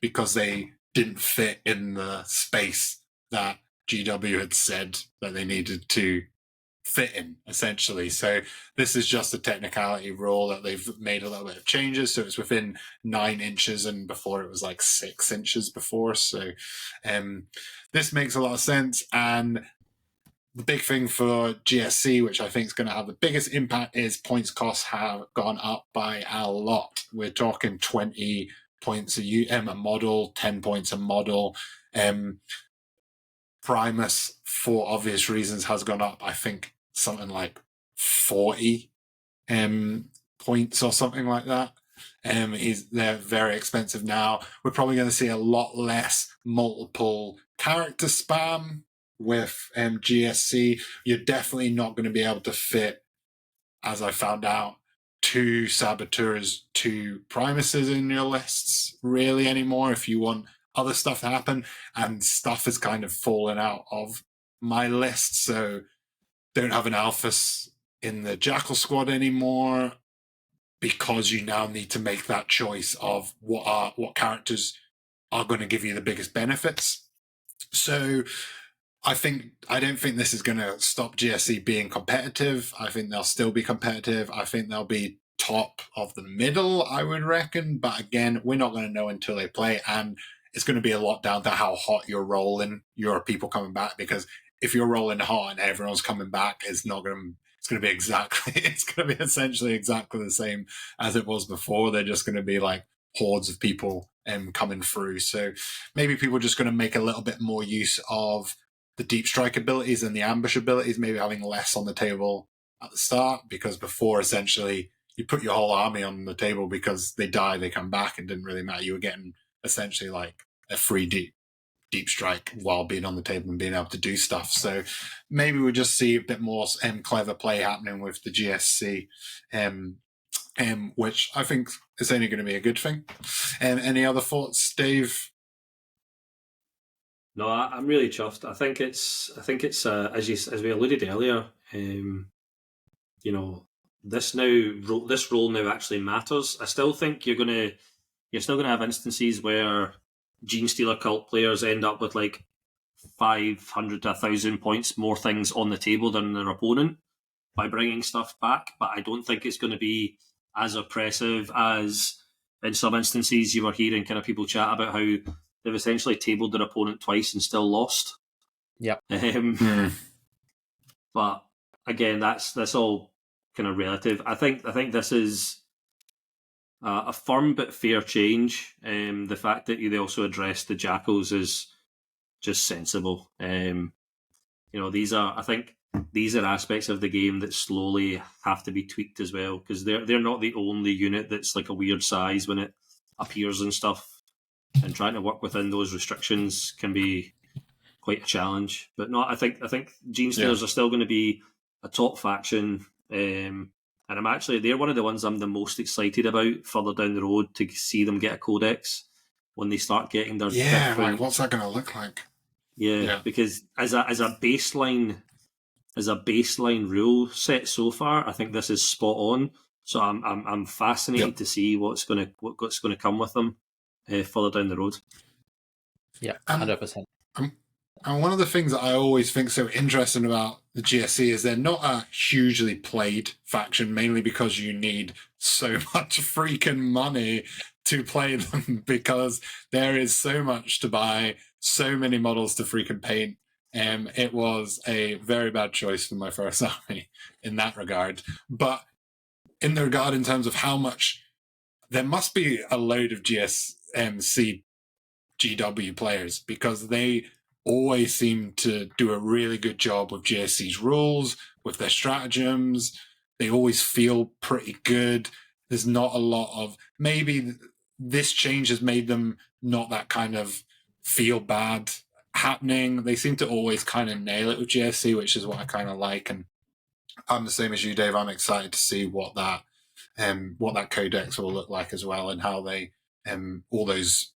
because they didn't fit in the space that GW had said that they needed to fit in, essentially. So this is just a technicality rule that they've made a little bit of changes, so it's within 9 inches, and before it was like 6 inches before. So this makes a lot of sense. And the big thing for GSC, which I think is going to have the biggest impact, is points costs have gone up by a lot. We're talking 20 points a model, 10 points a model. Primus, for obvious reasons, has gone up, I think, something like 40 points or something like that. They're very expensive now. We're probably going to see a lot less multiple character spam with GSC. You're definitely not going to be able to fit, as I found out, 2 Saboteurs, 2 Primuses in your lists really anymore if you want other stuff to happen. And stuff has kind of fallen out of my list, so don't have an Alphas in the Jackal squad anymore, because you now need to make that choice of what characters are going to give you the biggest benefits. So I don't think this is going to stop GSC being competitive. I think they'll still be competitive. I think they'll be top of the middle, I would reckon. But again, we're not going to know until they play, and it's going to be a lot down to how hot you're rolling, your people coming back. Because if you're rolling hot and everyone's coming back, it's going to be essentially exactly the same as it was before. They're just going to be like hordes of people coming through. So maybe people are just going to make a little bit more use of the deep strike abilities and the ambush abilities, maybe having less on the table at the start, because before, essentially, you put your whole army on the table because they die, they come back, and didn't really matter. You were getting essentially like a free deep strike while being on the table and being able to do stuff. So maybe we'll just see a bit more clever play happening with the GSC, which I think is only going to be a good thing. Any other thoughts, Dave? No, I'm really chuffed. I think it's as we alluded earlier. This role now actually matters. I still think you're still gonna have instances where Gene Stealer cult players end up with like 500 to 1,000 points more things on the table than their opponent by bringing stuff back. But I don't think it's going to be as oppressive as in some instances you were hearing kind of people chat about how they've essentially tabled their opponent twice and still lost. Yeah. But again, that's all kind of relative. I think this is a firm but fair change. The fact that they also addressed the Jackals is just sensible. These are aspects of the game that slowly have to be tweaked as well, because they're not the only unit that's like a weird size when it appears and stuff. And trying to work within those restrictions can be quite a challenge. But no, I think Gene Stealers are still going to be a top faction, and they're one of the ones I'm the most excited about further down the road to see them get a codex when they start getting their like what's that going to look like? Yeah, because as a baseline rule set so far, I think this is spot on. So I'm fascinated to see what's going to come with them further down the road. Yeah, 100%. And one of the things that I always think so interesting about the GSC is they're not a hugely played faction, mainly because you need so much freaking money to play them, because there is so much to buy, so many models to freaking paint, It was a very bad choice for my first army in that regard. But in the regard in terms of how much, there must be a load of GSC GW players, because they always seem to do a really good job with GSC's rules, with their stratagems. They always feel pretty good. There's not a lot of, maybe this change has made them not that kind of feel bad happening. They seem to always kind of nail it with GSC, which is what I kind of like. And I'm the same as you, Dave. I'm excited to see what that codex will look like as well, and how they all those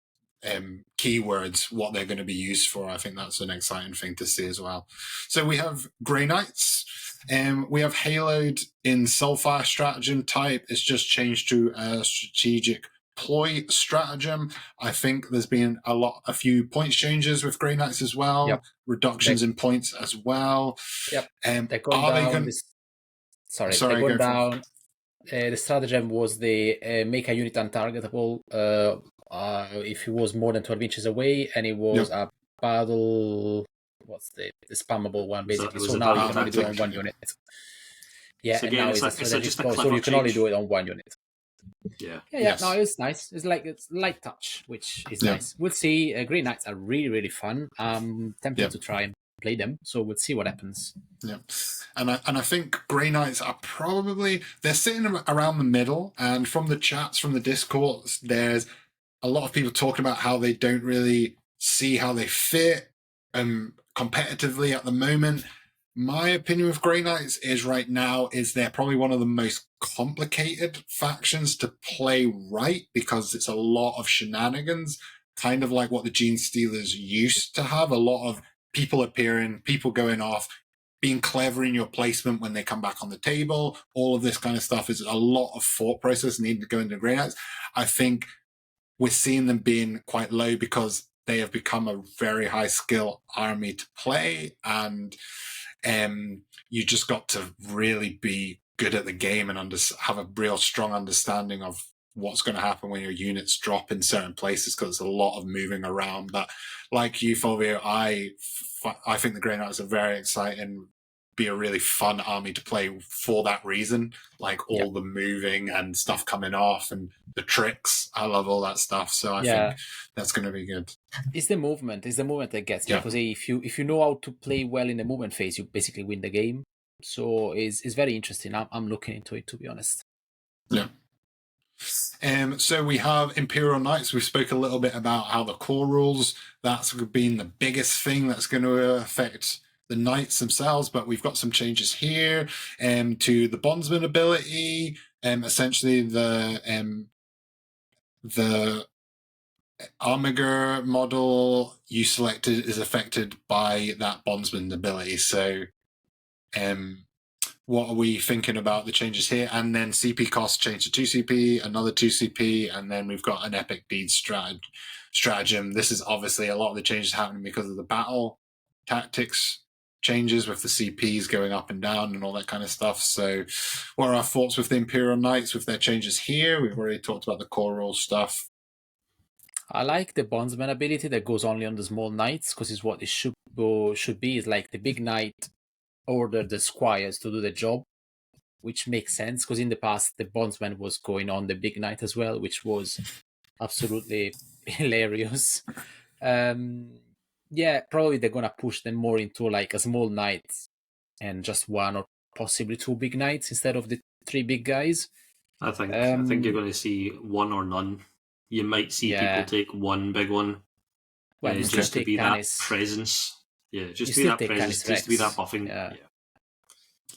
keywords, what they're going to be used for. I think that's an exciting thing to see as well. So we have Grey Knights. We have Haloed in Soulfire stratagem type. It's just changed to a strategic ploy stratagem. I think there's been a few points changes with Grey Knights as well. Yep. Reductions in points as well. Yep. They're Are going they down. going? They're going down. The stratagem was the make a unit untargetable if it was more than 12 inches away, and it was a battle. What's the spammable one basically? So now you can only do it on one unit. Yeah, so and again, now it's just a clever so you can only change. do it on one unit. Yeah. Yes. No, it's nice. It's light touch, which is nice. We'll see. Green Knights are really, really fun. I'm tempted to try and play them, so we'll see what happens. Yeah, and I think Grey Knights are probably, they're sitting around the middle, and from the chats, from the Discord, there's a lot of people talking about how they don't really see how they fit competitively at the moment. My opinion with Grey Knights is right now is they're probably one of the most complicated factions to play right, because it's a lot of shenanigans, kind of like what the Gene Stealers used to have. A lot of people appearing, people going off, being clever in your placement when they come back on the table. All of this kind of stuff is a lot of thought process needed to go into Grey Knights. I think we're seeing them being quite low because they have become a very high skill army to play, and you just got to really be good at the game and have a real strong understanding of what's going to happen when your units drop in certain places, because there's a lot of moving around. But like you, Fulvio, I think the Grey Knights are very exciting, be a really fun army to play for that reason, like all the moving and stuff coming off and the tricks. I love all that stuff, so I think that's going to be good. It's the movement that gets me, because if you know how to play well in the movement phase, you basically win the game. So it's very interesting. I'm looking into it, to be honest. Yeah. So we have Imperial Knights. We spoke a little bit about how the core rules, that's been the biggest thing that's going to affect the Knights themselves, but we've got some changes here to the Bondsman ability. Essentially, the Armiger model you selected is affected by that Bondsman ability. So what are we thinking about the changes here? And then CP cost changed to 2CP, another 2CP, and then we've got an Epic Deeds stratagem. This is obviously a lot of the changes happening because of the battle tactics changes with the CPs going up and down and all that kind of stuff. So what are our thoughts with the Imperial Knights with their changes here? We've already talked about the core rule stuff. I like the Bondsman ability that goes only on the small knights, because it's what it should be. Is like the big knight ordered the squires to do the job, which makes sense, because in the past the Bondsman was going on the big knight as well, which was absolutely hilarious. Probably they're gonna push them more into like a small knight and just one or possibly two big knights instead of the three big guys. I think you're going to see one or none. You might see people take one big one, just to be that presence. Yeah, just to be that presence, just to be that buffing. Yeah.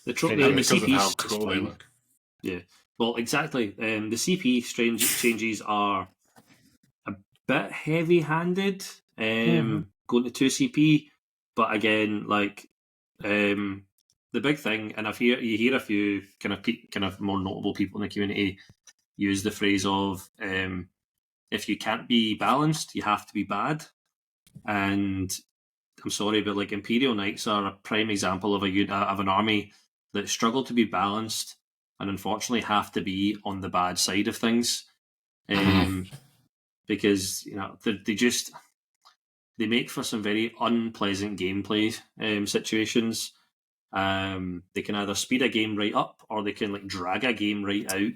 The CP how cool they look. Yeah, well, exactly. The CP changes are a bit heavy-handed. Going to 2CP, but again, like the big thing, and you hear a few kind of more notable people in the community use the phrase of if you can't be balanced, you have to be bad. And I'm sorry, but like Imperial Knights are a prime example of an army that struggle to be balanced and unfortunately have to be on the bad side of things, because they just. they make for some very unpleasant gameplay situations. They can either speed a game right up, or they can like drag a game right out.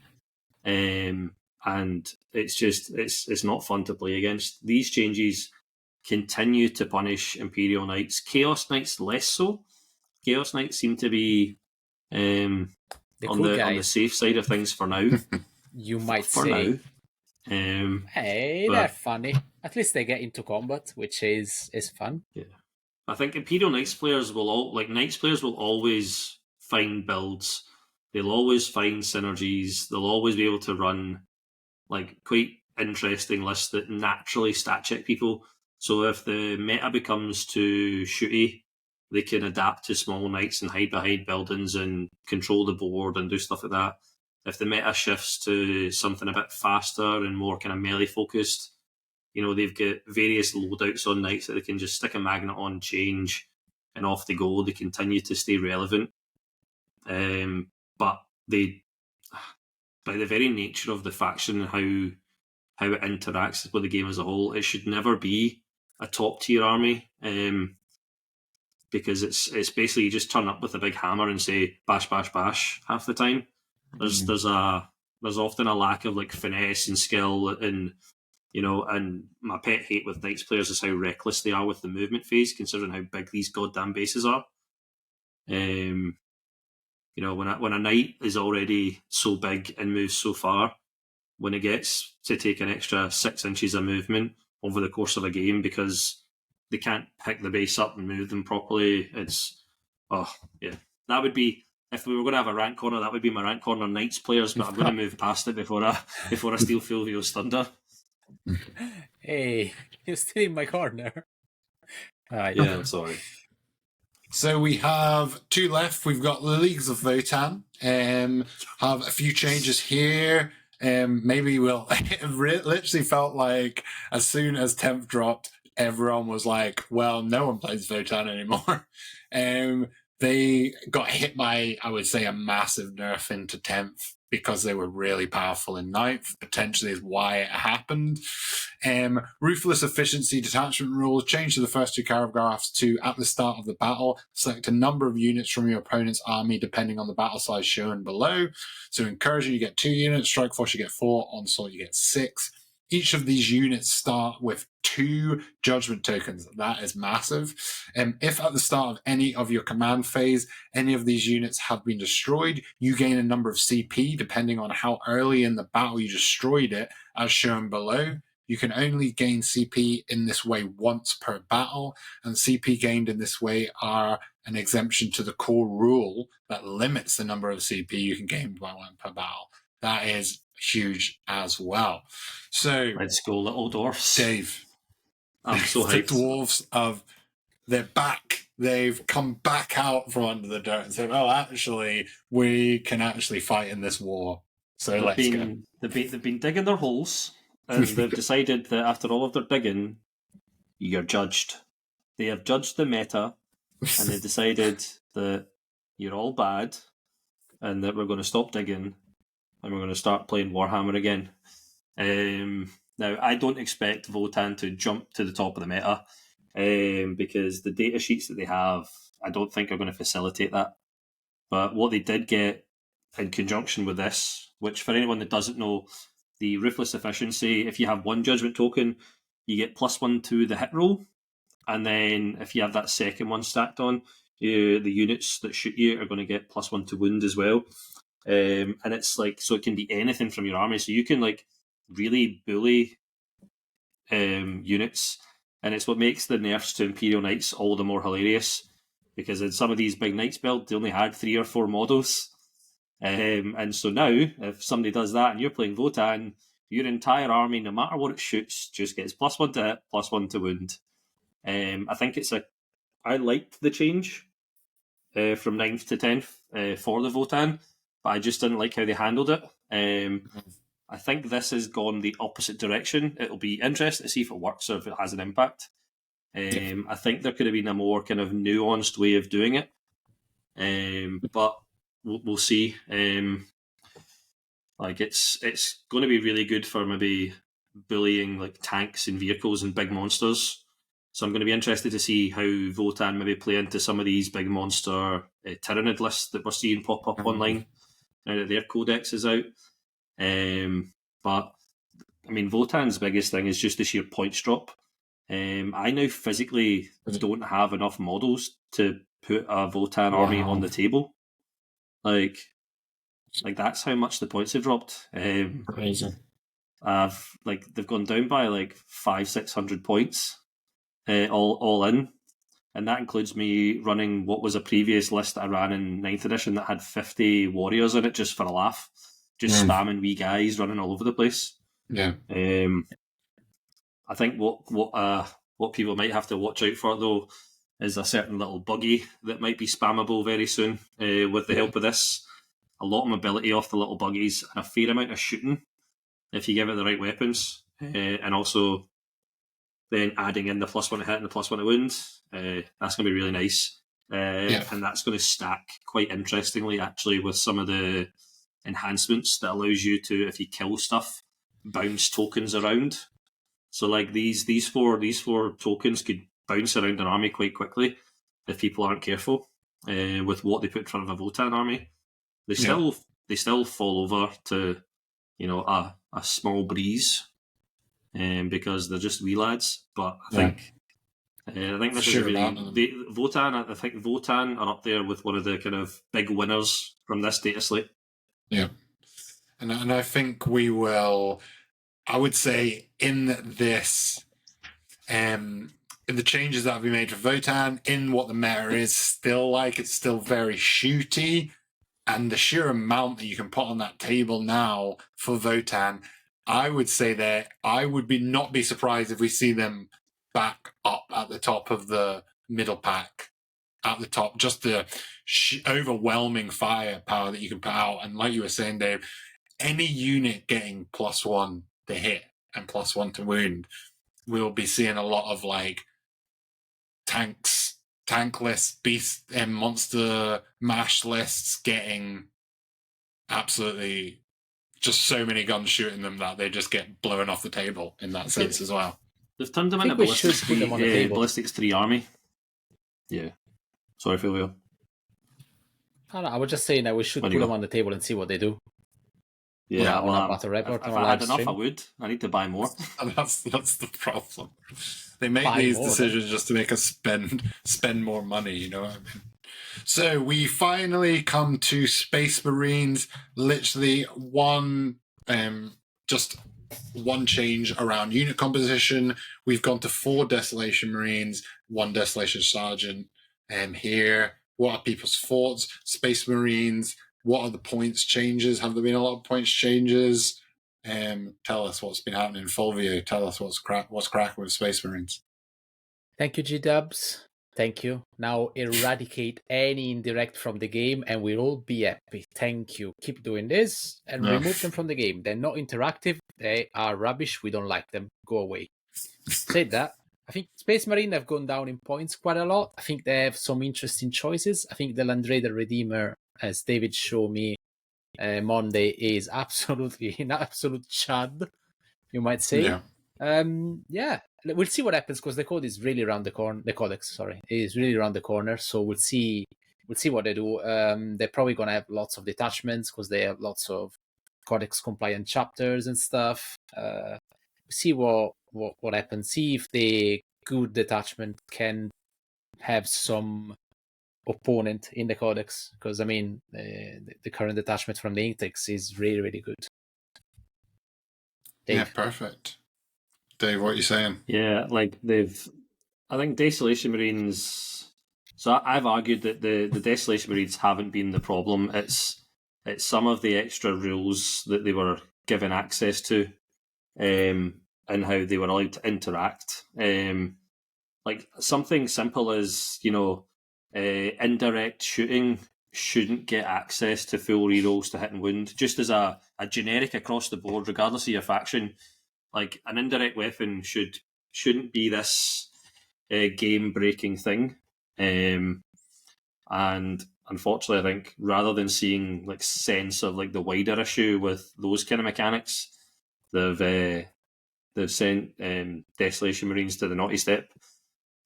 And it's not fun to play against. These changes continue to punish Imperial Knights. Chaos Knights less so. Chaos Knights seem to be on the safe side of things for now. You might for say. Now. Hey, they're funny. At least they get into combat, which is fun. Yeah, I think Imperial Knights players will Knights players will always find builds. They'll always find synergies. They'll always be able to run like quite interesting lists that naturally stat check people. So if the meta becomes too shooty, they can adapt to small knights and hide behind buildings and control the board and do stuff like that. If the meta shifts to something a bit faster and more kind of melee focused, they've got various loadouts on knights that they can just stick a magnet on, change, and off they go. They continue to stay relevant. But they, by the very nature of the faction and how it interacts with the game as a whole, it should never be a top tier army. Because it's basically you just turn up with a big hammer and say bash bash bash half the time. There's often a lack of like finesse and skill and my pet hate with Knights players is how reckless they are with the movement phase, considering how big these goddamn bases are. When a Knight is already so big and moves so far, when it gets to take an extra 6 inches of movement over the course of a game because they can't pick the base up and move them properly, that would be, if we were going to have a rank corner, that would be my rank corner Knights players, but I'm going to move past it before I steal Fulvio's thunder. Hey, you're still in my corner. Yeah, I'm sorry. So we have 2 left. We've got the Leagues of Votan. Have a few changes here. Maybe we'll... It literally felt like as soon as 10th dropped, everyone was like, well, no one plays Votan anymore. They got hit by, I would say, a massive nerf into 10th because they were really powerful in 9th, potentially is why it happened. Ruthless Efficiency Detachment Rule changed to the first 2 paragraphs to, at the start of the battle, select a number of units from your opponent's army depending on the battle size shown below. So Incursion, you get 2 units, Strike Force, you get 4, Onslaught, you get 6. Each of these units start with 2 judgment tokens. That is massive. If at the start of any of your command phase, any of these units have been destroyed, you gain a number of CP depending on how early in the battle you destroyed it, as shown below. You can only gain CP in this way once per battle, and CP gained in this way are an exemption to the core rule that limits the number of CP you can gain by 1 per battle. That is huge as well. So let's go, little dwarfs. Dave, I'm so the hyped. They're back. They've come back out from under the dirt and said, "Oh, actually, we can actually fight in this war." So let's go. They've been digging their holes, and they've decided that after all of their digging, you're judged. They have judged the meta, and they've decided that you're all bad, and that we're going to stop digging, and we're going to start playing Warhammer again. Now, I don't expect Votan to jump to the top of the meta because the data sheets that they have, I don't think are going to facilitate that. But what they did get in conjunction with this, which for anyone that doesn't know, the Ruthless Efficiency, if you have 1 judgment token, you get +1 to the hit roll. And then if you have that second one stacked on, the units that shoot you are going to get +1 to wound as well. And it's like, so it can be anything from your army. So you can like really bully units. And it's what makes the nerfs to Imperial Knights all the more hilarious. Because in some of these big Knights builds, they only had 3 or 4 models. And so now, if somebody does that and you're playing Votan, your entire army, no matter what it shoots, just gets +1 to hit, +1 to wound. I think I liked the change from 9th to 10th for the Votan, but I just didn't like how they handled it. I think this has gone the opposite direction. It'll be interesting to see if it works or if it has an impact. I think there could have been a more kind of nuanced way of doing it, but we'll see. Like it's going to be really good for maybe bullying like tanks and vehicles and big monsters. So I'm going to be interested to see how Votan maybe play into some of these big monster Tyranid lists that we're seeing pop up online now that their codex is out. But I mean, Votan's biggest thing is just the sheer points drop. I now physically don't have enough models to put a Votan army on the table. Like that's how much the points have dropped. Crazy. They've gone down by like 500-600 points, all in, and that includes me running what was a previous list I ran in 9th edition that had 50 warriors in it just for a laugh, just spamming wee guys running all over the place. Yeah. I think what people might have to watch out for though is a certain little buggy that might be spammable very soon with the help of this. A lot of mobility off the little buggies and a fair amount of shooting if you give it the right weapons, and also then adding in the +1 to hit and the +1 to wound. That's going to be really nice. And that's going to stack quite interestingly actually with some of the enhancements that allows you to, if you kill stuff, bounce tokens around. So like these four tokens could bounce around an army quite quickly if people aren't careful with what they put in front of a Votan army. They still fall over to, you know, a small breeze, because they're just wee lads. But I think this is Votan. I think Votan are up there with one of the kind of big winners from this data slate. Yeah, and I think we will. I would say in this, in the changes that have been made for Votan, in what the meta is still like, it's still very shooty. And the sheer amount that you can put on that table now for Votan, I would say that I would not be surprised if we see them back up at the top of the middle pack, at the top, just the overwhelming firepower that you can put out. And like you were saying, Dave, any unit getting +1 to hit and +1 to wound, we'll be seeing a lot of like tank lists, beast and monster mash lists getting absolutely just so many guns shooting them that they just get blown off the table in that sense as well. They've turned them into Ballistics 3 army. Yeah. Sorry, Fulvio. I was just saying that we should put them on the table and see what they do. Yeah, on a battle report. If I had enough, I would. I need to buy more. And that's the problem. They make these decisions just to make us spend more money, you know what I mean? So we finally come to Space Marines. Literally just one change around unit composition. We've gone to 4 Desolation Marines, 1 Desolation Sergeant. Here, what are people's thoughts? Space Marines. What are the points changes? Have there been a lot of points changes? Tell us what's been happening. Fulvio, tell us what's cracking with Space Marines. Thank you, G-Dubs. Thank you. Now eradicate any indirect from the game and we'll all be happy. Thank you. Keep doing this and remove them from the game. They're not interactive. They are rubbish. We don't like them. Go away. Said that. I think Space Marine have gone down in points quite a lot. I think they have some interesting choices. I think the Land Raider Redeemer, as David showed me Monday, is absolutely an absolute chud, you might say. Yeah. We'll see what happens because the code is really around the corner. The codex, is really around the corner. So we'll see what they do. They're probably gonna have lots of detachments because they have lots of codex compliant chapters and stuff. See what happens. See if the good detachment can have some opponent in the codex, because I mean the current detachment from the Index is really, really good. Dave? Yeah, perfect. Dave, what are you saying? Yeah, like I think Desolation Marines. So I've argued that the Desolation Marines haven't been the problem. It's some of the extra rules that they were given access to, and how they were allowed to interact. Like something simple as, you know, indirect shooting shouldn't get access to full rerolls to hit and wound, just as a generic across the board, regardless of your faction. Like an indirect weapon shouldn't be this game breaking thing. And unfortunately, I think rather than seeing like sense of like the wider issue with those kind of mechanics, they've sent Desolation Marines to the naughty step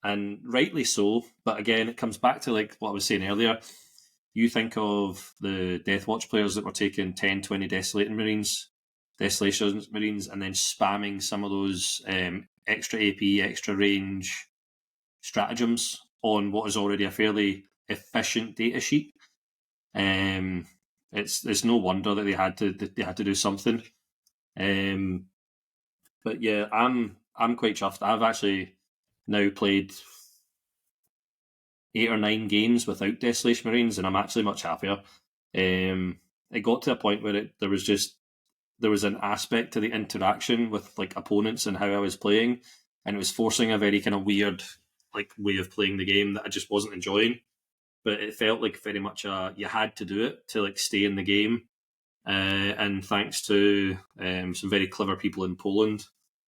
and rightly so. But again, it comes back to like what I was saying earlier. You think of the Deathwatch players that were taking 10, 20 Desolation Marines, and then spamming some of those extra AP, extra range stratagems on what is already a fairly efficient data sheet. It's no wonder that they had to do something. But yeah, I'm quite chuffed. I've actually now played 8 or 9 games without Desolation Marines, and I'm actually much happier. It got to a point where there was an aspect to the interaction with like opponents and how I was playing, and it was forcing a very kind of weird like way of playing the game that I just wasn't enjoying. But it felt like very much you had to do it to like stay in the game. And thanks to some very clever people in Poland,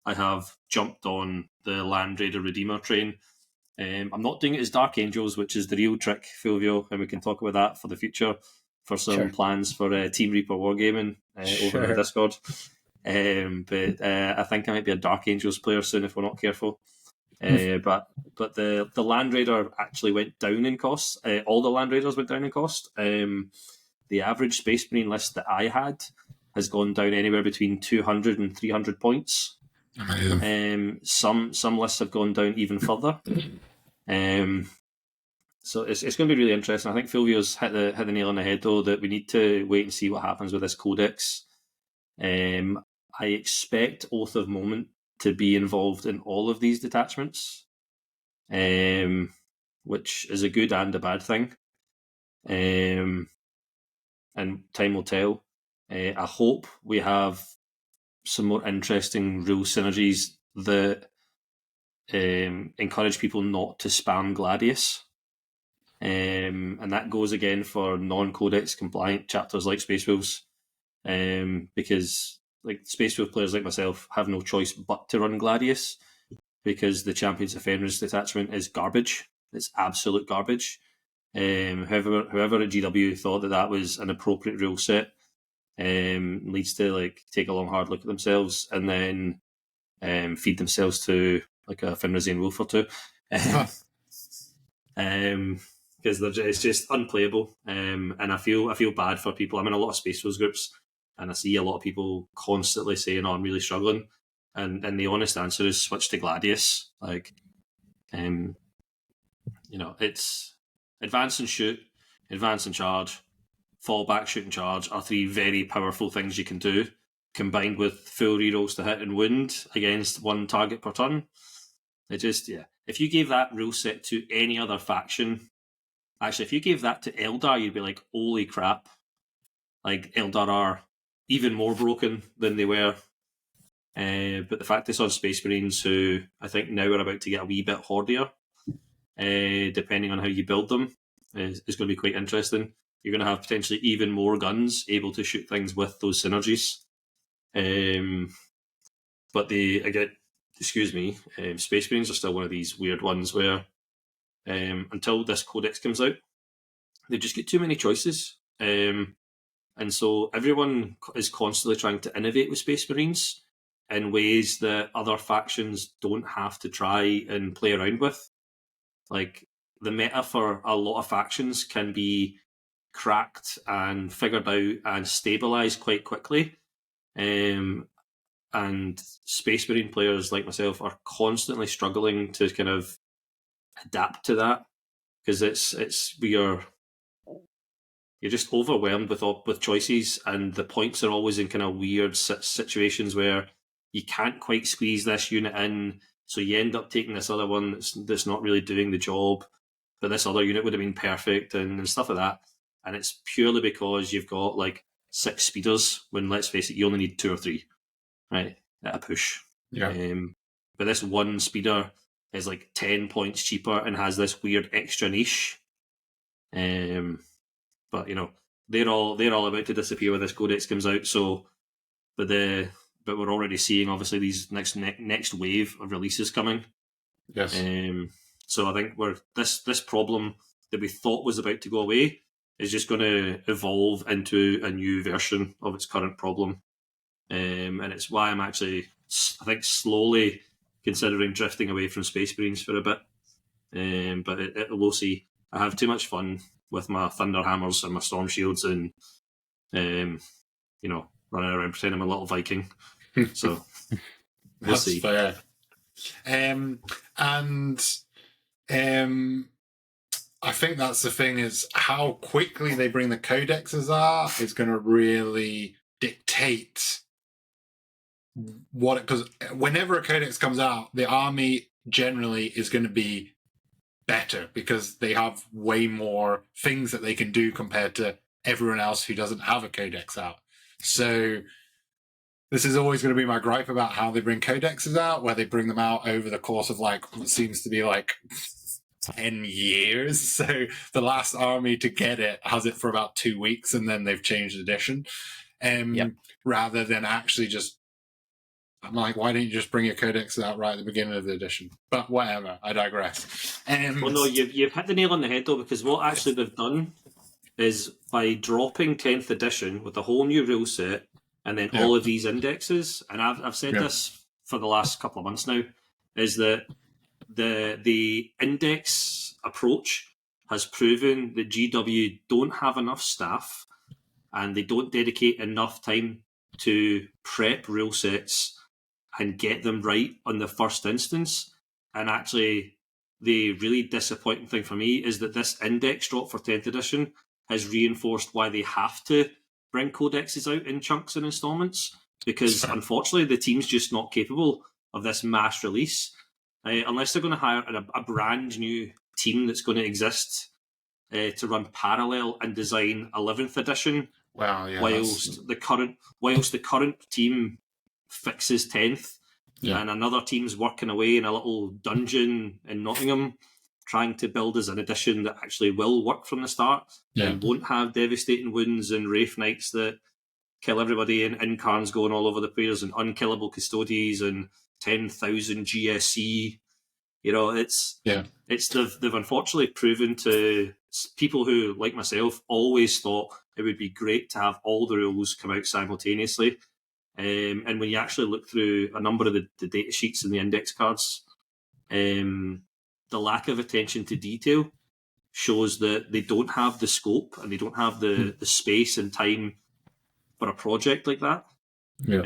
I have jumped on the Land Raider Redeemer train. I'm not doing it as Dark Angels, which is the real trick, Fulvio, and we can talk about that for the future for some plans for Team Reaper Wargaming over in the Discord. But I think I might be a Dark Angels player soon if we're not careful. But the Land Raider actually went down in cost. All the Land Raiders went down in cost. The average Space Marine list that I had has gone down anywhere between 200 and 300 points. Amazing. Some lists have gone down even further. So it's going to be really interesting. I think Fulvio's hit the nail on the head, though, that we need to wait and see what happens with this codex. I expect Oath of Moment to be involved in all of these detachments, which is a good and a bad thing. And time will tell. I hope we have some more interesting rule synergies that encourage people not to spam Gladius. And that goes again for non-codex compliant chapters like Space Wolves, because like Space Wolf players like myself have no choice but to run Gladius because the Champions of Fenris detachment is garbage. It's absolute garbage. Whoever at GW thought that was an appropriate rule set needs to like take a long hard look at themselves and then feed themselves to like a Fenrisian wolf or two. Because it's just unplayable, and I feel bad for people. I'm in a lot of Space Wolves groups, and I see a lot of people constantly saying, "Oh, I'm really struggling," and the honest answer is switch to Gladius. Like, it's advance and shoot, advance and charge, fall back, shoot and charge are 3 very powerful things you can do, combined with full rerolls to hit and wound against 1 target per turn. It just if you gave that rule set to any other faction. Actually, if you gave that to Eldar, you'd be like, holy crap. Like, Eldar are even more broken than they were. But the fact it's on Space Marines, who I think now are about to get a wee bit hordier, depending on how you build them, is going to be quite interesting. You're going to have potentially even more guns able to shoot things with those synergies. But Space Marines are still one of these weird ones where until this codex comes out, they just get too many choices. And so everyone is constantly trying to innovate with Space Marines in ways that other factions don't have to try and play around with. Like, the meta for a lot of factions can be cracked and figured out and stabilized quite quickly. And Space Marine players like myself are constantly struggling to kind of adapt to that, because you're just overwhelmed with choices, and the points are always in kind of weird situations where you can't quite squeeze this unit in, so you end up taking this other one that's not really doing the job, but this other unit would have been perfect and stuff like that. And it's purely because you've got like 6 speeders when, let's face it, you only need 2 or 3, right, at a push. Yeah. But this 1 speeder is like 10 points cheaper and has this weird extra niche. But they're all about to disappear when this codex comes out. So, but we're already seeing obviously these next wave of releases coming. Yes. So I think this problem that we thought was about to go away is just going to evolve into a new version of its current problem. And it's why I'm actually, I think, slowly considering drifting away from Space Marines for a bit. but we'll see. I have too much fun with my Thunder Hammers and my Storm Shields and, running around pretending I'm a little Viking. So we'll see. Fair. I think that's the thing, is how quickly they bring the codexes out is going to really dictate because whenever a codex comes out, the army generally is going to be better because they have way more things that they can do compared to everyone else who doesn't have a codex out. So this is always going to be my gripe about how they bring codexes out, where they bring them out over the course of what seems to be 10 years. So the last army to get it has it for about 2 weeks, and then they've changed edition. Rather than actually just, I'm like, why don't you just bring your codex out right at the beginning of the edition? But whatever, I digress. Well, no, you've hit the nail on the head, though, because what actually they've done is by dropping 10th edition with a whole new rule set and then all of these indexes, and I've said this for the last couple of months now, is that the index approach has proven that GW don't have enough staff and they don't dedicate enough time to prep rule sets and get them right on the first instance. And actually, the really disappointing thing for me is that this index drop for 10th edition has reinforced why they have to bring codexes out in chunks and installments, because unfortunately the team's just not capable of this mass release. Unless they're going to hire a brand new team that's going to exist to run parallel and design 11th edition, whilst the current team fixes 10th, and another team's working away in a little dungeon in Nottingham trying to build as an edition that actually will work from the start and won't have devastating wounds and Wraith Knights that kill everybody and Incarns going all over the place and unkillable Custodies and 10,000 GSC. They've unfortunately proven to people who, like myself, always thought it would be great to have all the rules come out simultaneously. And when you actually look through a number of the data sheets and the index cards, the lack of attention to detail shows that they don't have the scope and they don't have the space and time for a project like that. But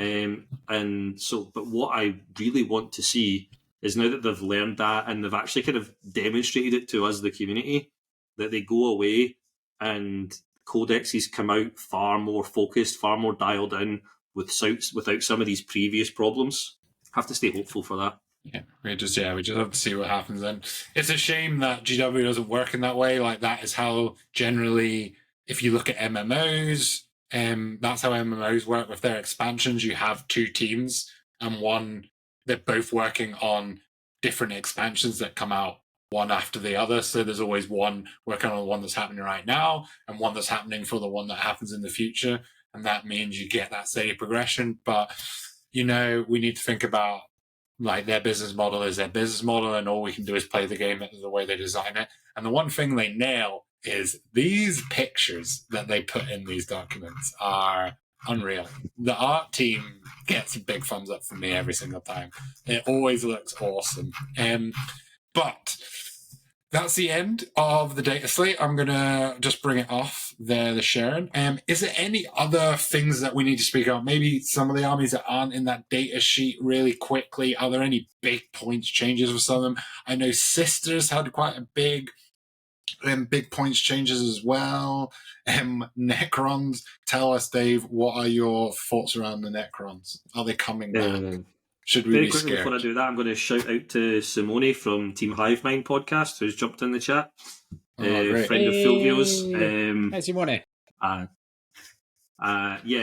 what I really want to see is, now that they've learned that and they've actually kind of demonstrated it to us, the community, that they go away and codexes come out far more focused, far more dialed in, without some of these previous problems. Have to stay hopeful for that. We just have to see what happens then. It's a shame that GW doesn't work in that way. That is how generally, if you look at MMOs, that's how MMOs work with their expansions. You have two teams, and they're both working on different expansions that come out one after the other. So there's always one working on the one that's happening right now and one that's happening for the one that happens in the future. And that means you get that steady progression. But, we need to think about, their business model is their business model, and all we can do is play the game the way they design it. And the one thing they nail is these pictures that they put in these documents are unreal. The art team gets a big thumbs up from me every single time. It always looks awesome. But that's the end of the data slate. I'm going to just bring it off there, the sharing. Is there any other things that we need to speak about? Maybe some of the armies that aren't in that data sheet really quickly. Are there any big points changes for some of them? I know Sisters had quite a big points changes as well. Necrons, tell us, Dave, what are your thoughts around the Necrons? Are they coming back? Should we be scared? Before I do that, I'm going to shout out to Simone from Team Hivemind podcast, who's jumped in the chat. Friend of Fulvio's. Hi, Simone.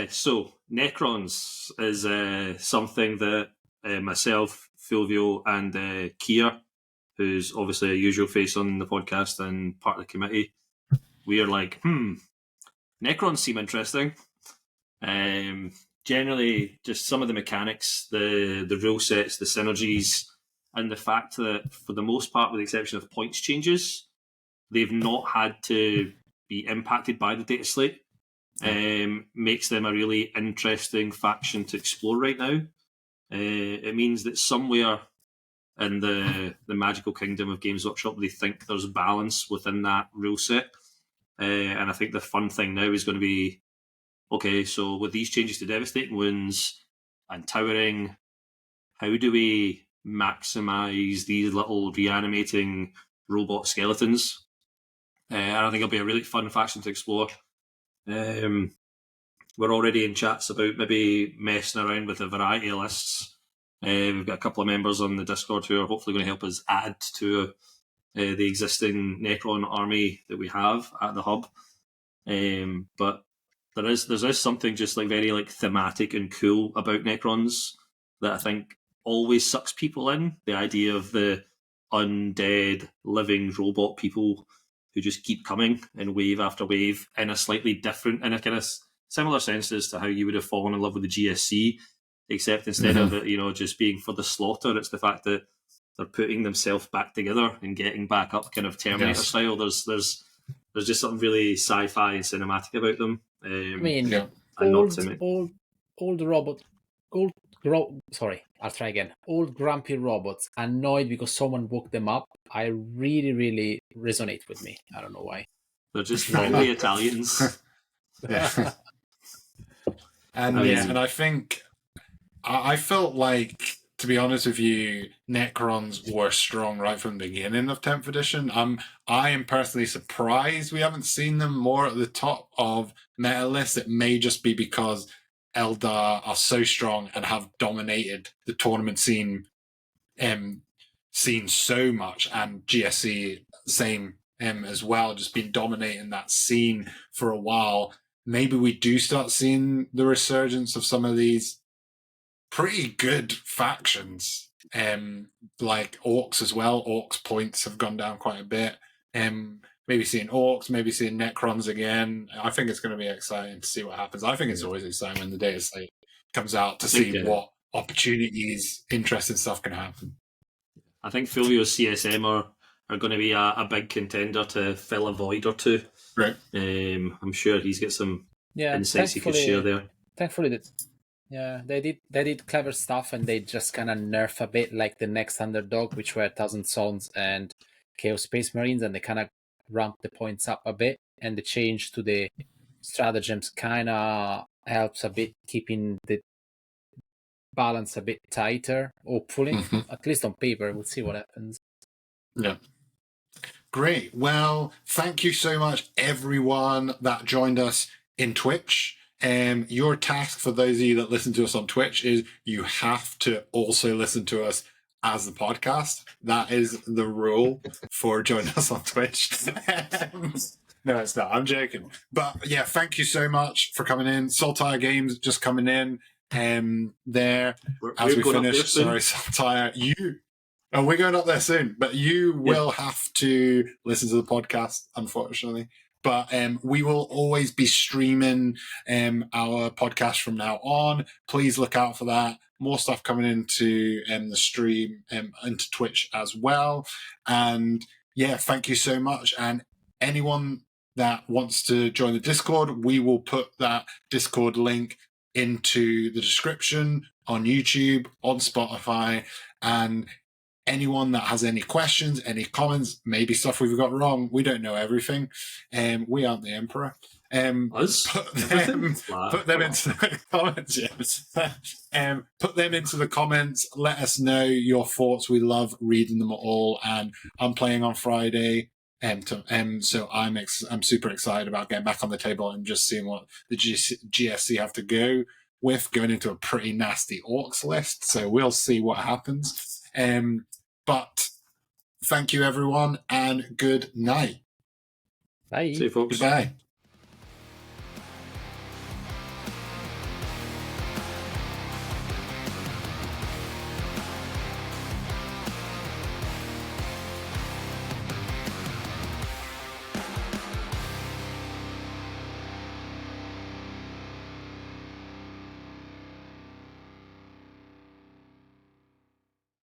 So Necrons is something that myself, Fulvio, and Kier, who's obviously a usual face on the podcast and part of the committee, we are like, Necrons seem interesting. Generally, just some of the mechanics, the rule sets, the synergies, and the fact that, for the most part, with the exception of points changes, they've not had to be impacted by the data slate. Makes them a really interesting faction to explore right now. It means that somewhere in the magical kingdom of Games Workshop. They think there's balance within that rule set. And I think the fun thing now is going to be, okay, so with these changes to Devastating Wounds and Towering, how do we maximise these little reanimating robot skeletons? And I think it'll be a really fun faction to explore. We're already in chats about maybe messing around with a variety of lists. We've got a couple of members on the Discord who are hopefully going to help us add to the existing Necron army that we have at the hub. But there's something just like very like thematic and cool about Necrons that I think always sucks people in. The idea of the undead living robot people who just keep coming in wave after wave in a slightly different, in a kind of similar sense as to how you would have fallen in love with the GSC, except instead of it, just being for the slaughter, it's the fact that they're putting themselves back together and getting back up, kind of Terminator style. There's just something really sci-fi and cinematic about them. Old grumpy robots annoyed because someone woke them up. I really, really resonate with me. I don't know why. They're just friendly Italians. Yeah. And I think I felt like, to be honest with you, Necrons were strong right from the beginning of 10th edition. I am personally surprised we haven't seen them more at the top of meta lists. It may just be because Eldar are so strong and have dominated the tournament scene so much, and GSC same as well, just been dominating that scene for a while. Maybe we do start seeing the resurgence of some of these pretty good factions, like Orcs as well. Orcs points have gone down quite a bit. Maybe seeing Orcs, maybe seeing Necrons again. I think it's going to be exciting to see what happens. I think it's always exciting when the data slate comes out to see what opportunities, interesting stuff can happen. I think Fulvio's CSM are going to be a big contender to fill a void or two. Right. I'm sure he's got some insights he could share there. Thankfully, they did clever stuff, and they just kind of nerf a bit like the next underdog, which were Thousand Sons and Chaos Space Marines, and they kind of ramped the points up a bit, and the change to the stratagems kind of helps a bit, keeping the balance a bit tighter, hopefully. At least on paper. We'll see what happens. Yeah. Great. Well, thank you so much, everyone that joined us in Twitch. Your task, for those of you that listen to us on Twitch, is you have to also listen to us as the podcast. That is the rule for joining us on Twitch. No, it's not. I'm joking. But yeah, thank you so much for coming in. Saltire Games just coming in there as we finish. Sorry, Saltire. We're going up there soon, but you will have to listen to the podcast, unfortunately. But we will always be streaming our podcast from now on. Please look out for that. More stuff coming into the stream, into Twitch as well. And yeah, thank you so much. And anyone that wants to join the Discord, we will put that Discord link into the description on YouTube, on Spotify, and anyone that has any questions, any comments, maybe stuff we've got wrong. We don't know everything. We aren't the Emperor. Put them into the comments. Yes. Put them into the comments. Let us know your thoughts. We love reading them all. And I'm playing on Friday. So I'm super excited about getting back on the table and just seeing what the GSC have to go with, going into a pretty nasty Orcs list. So we'll see what happens. But thank you, everyone, and good night. Bye. See you, folks. Goodbye.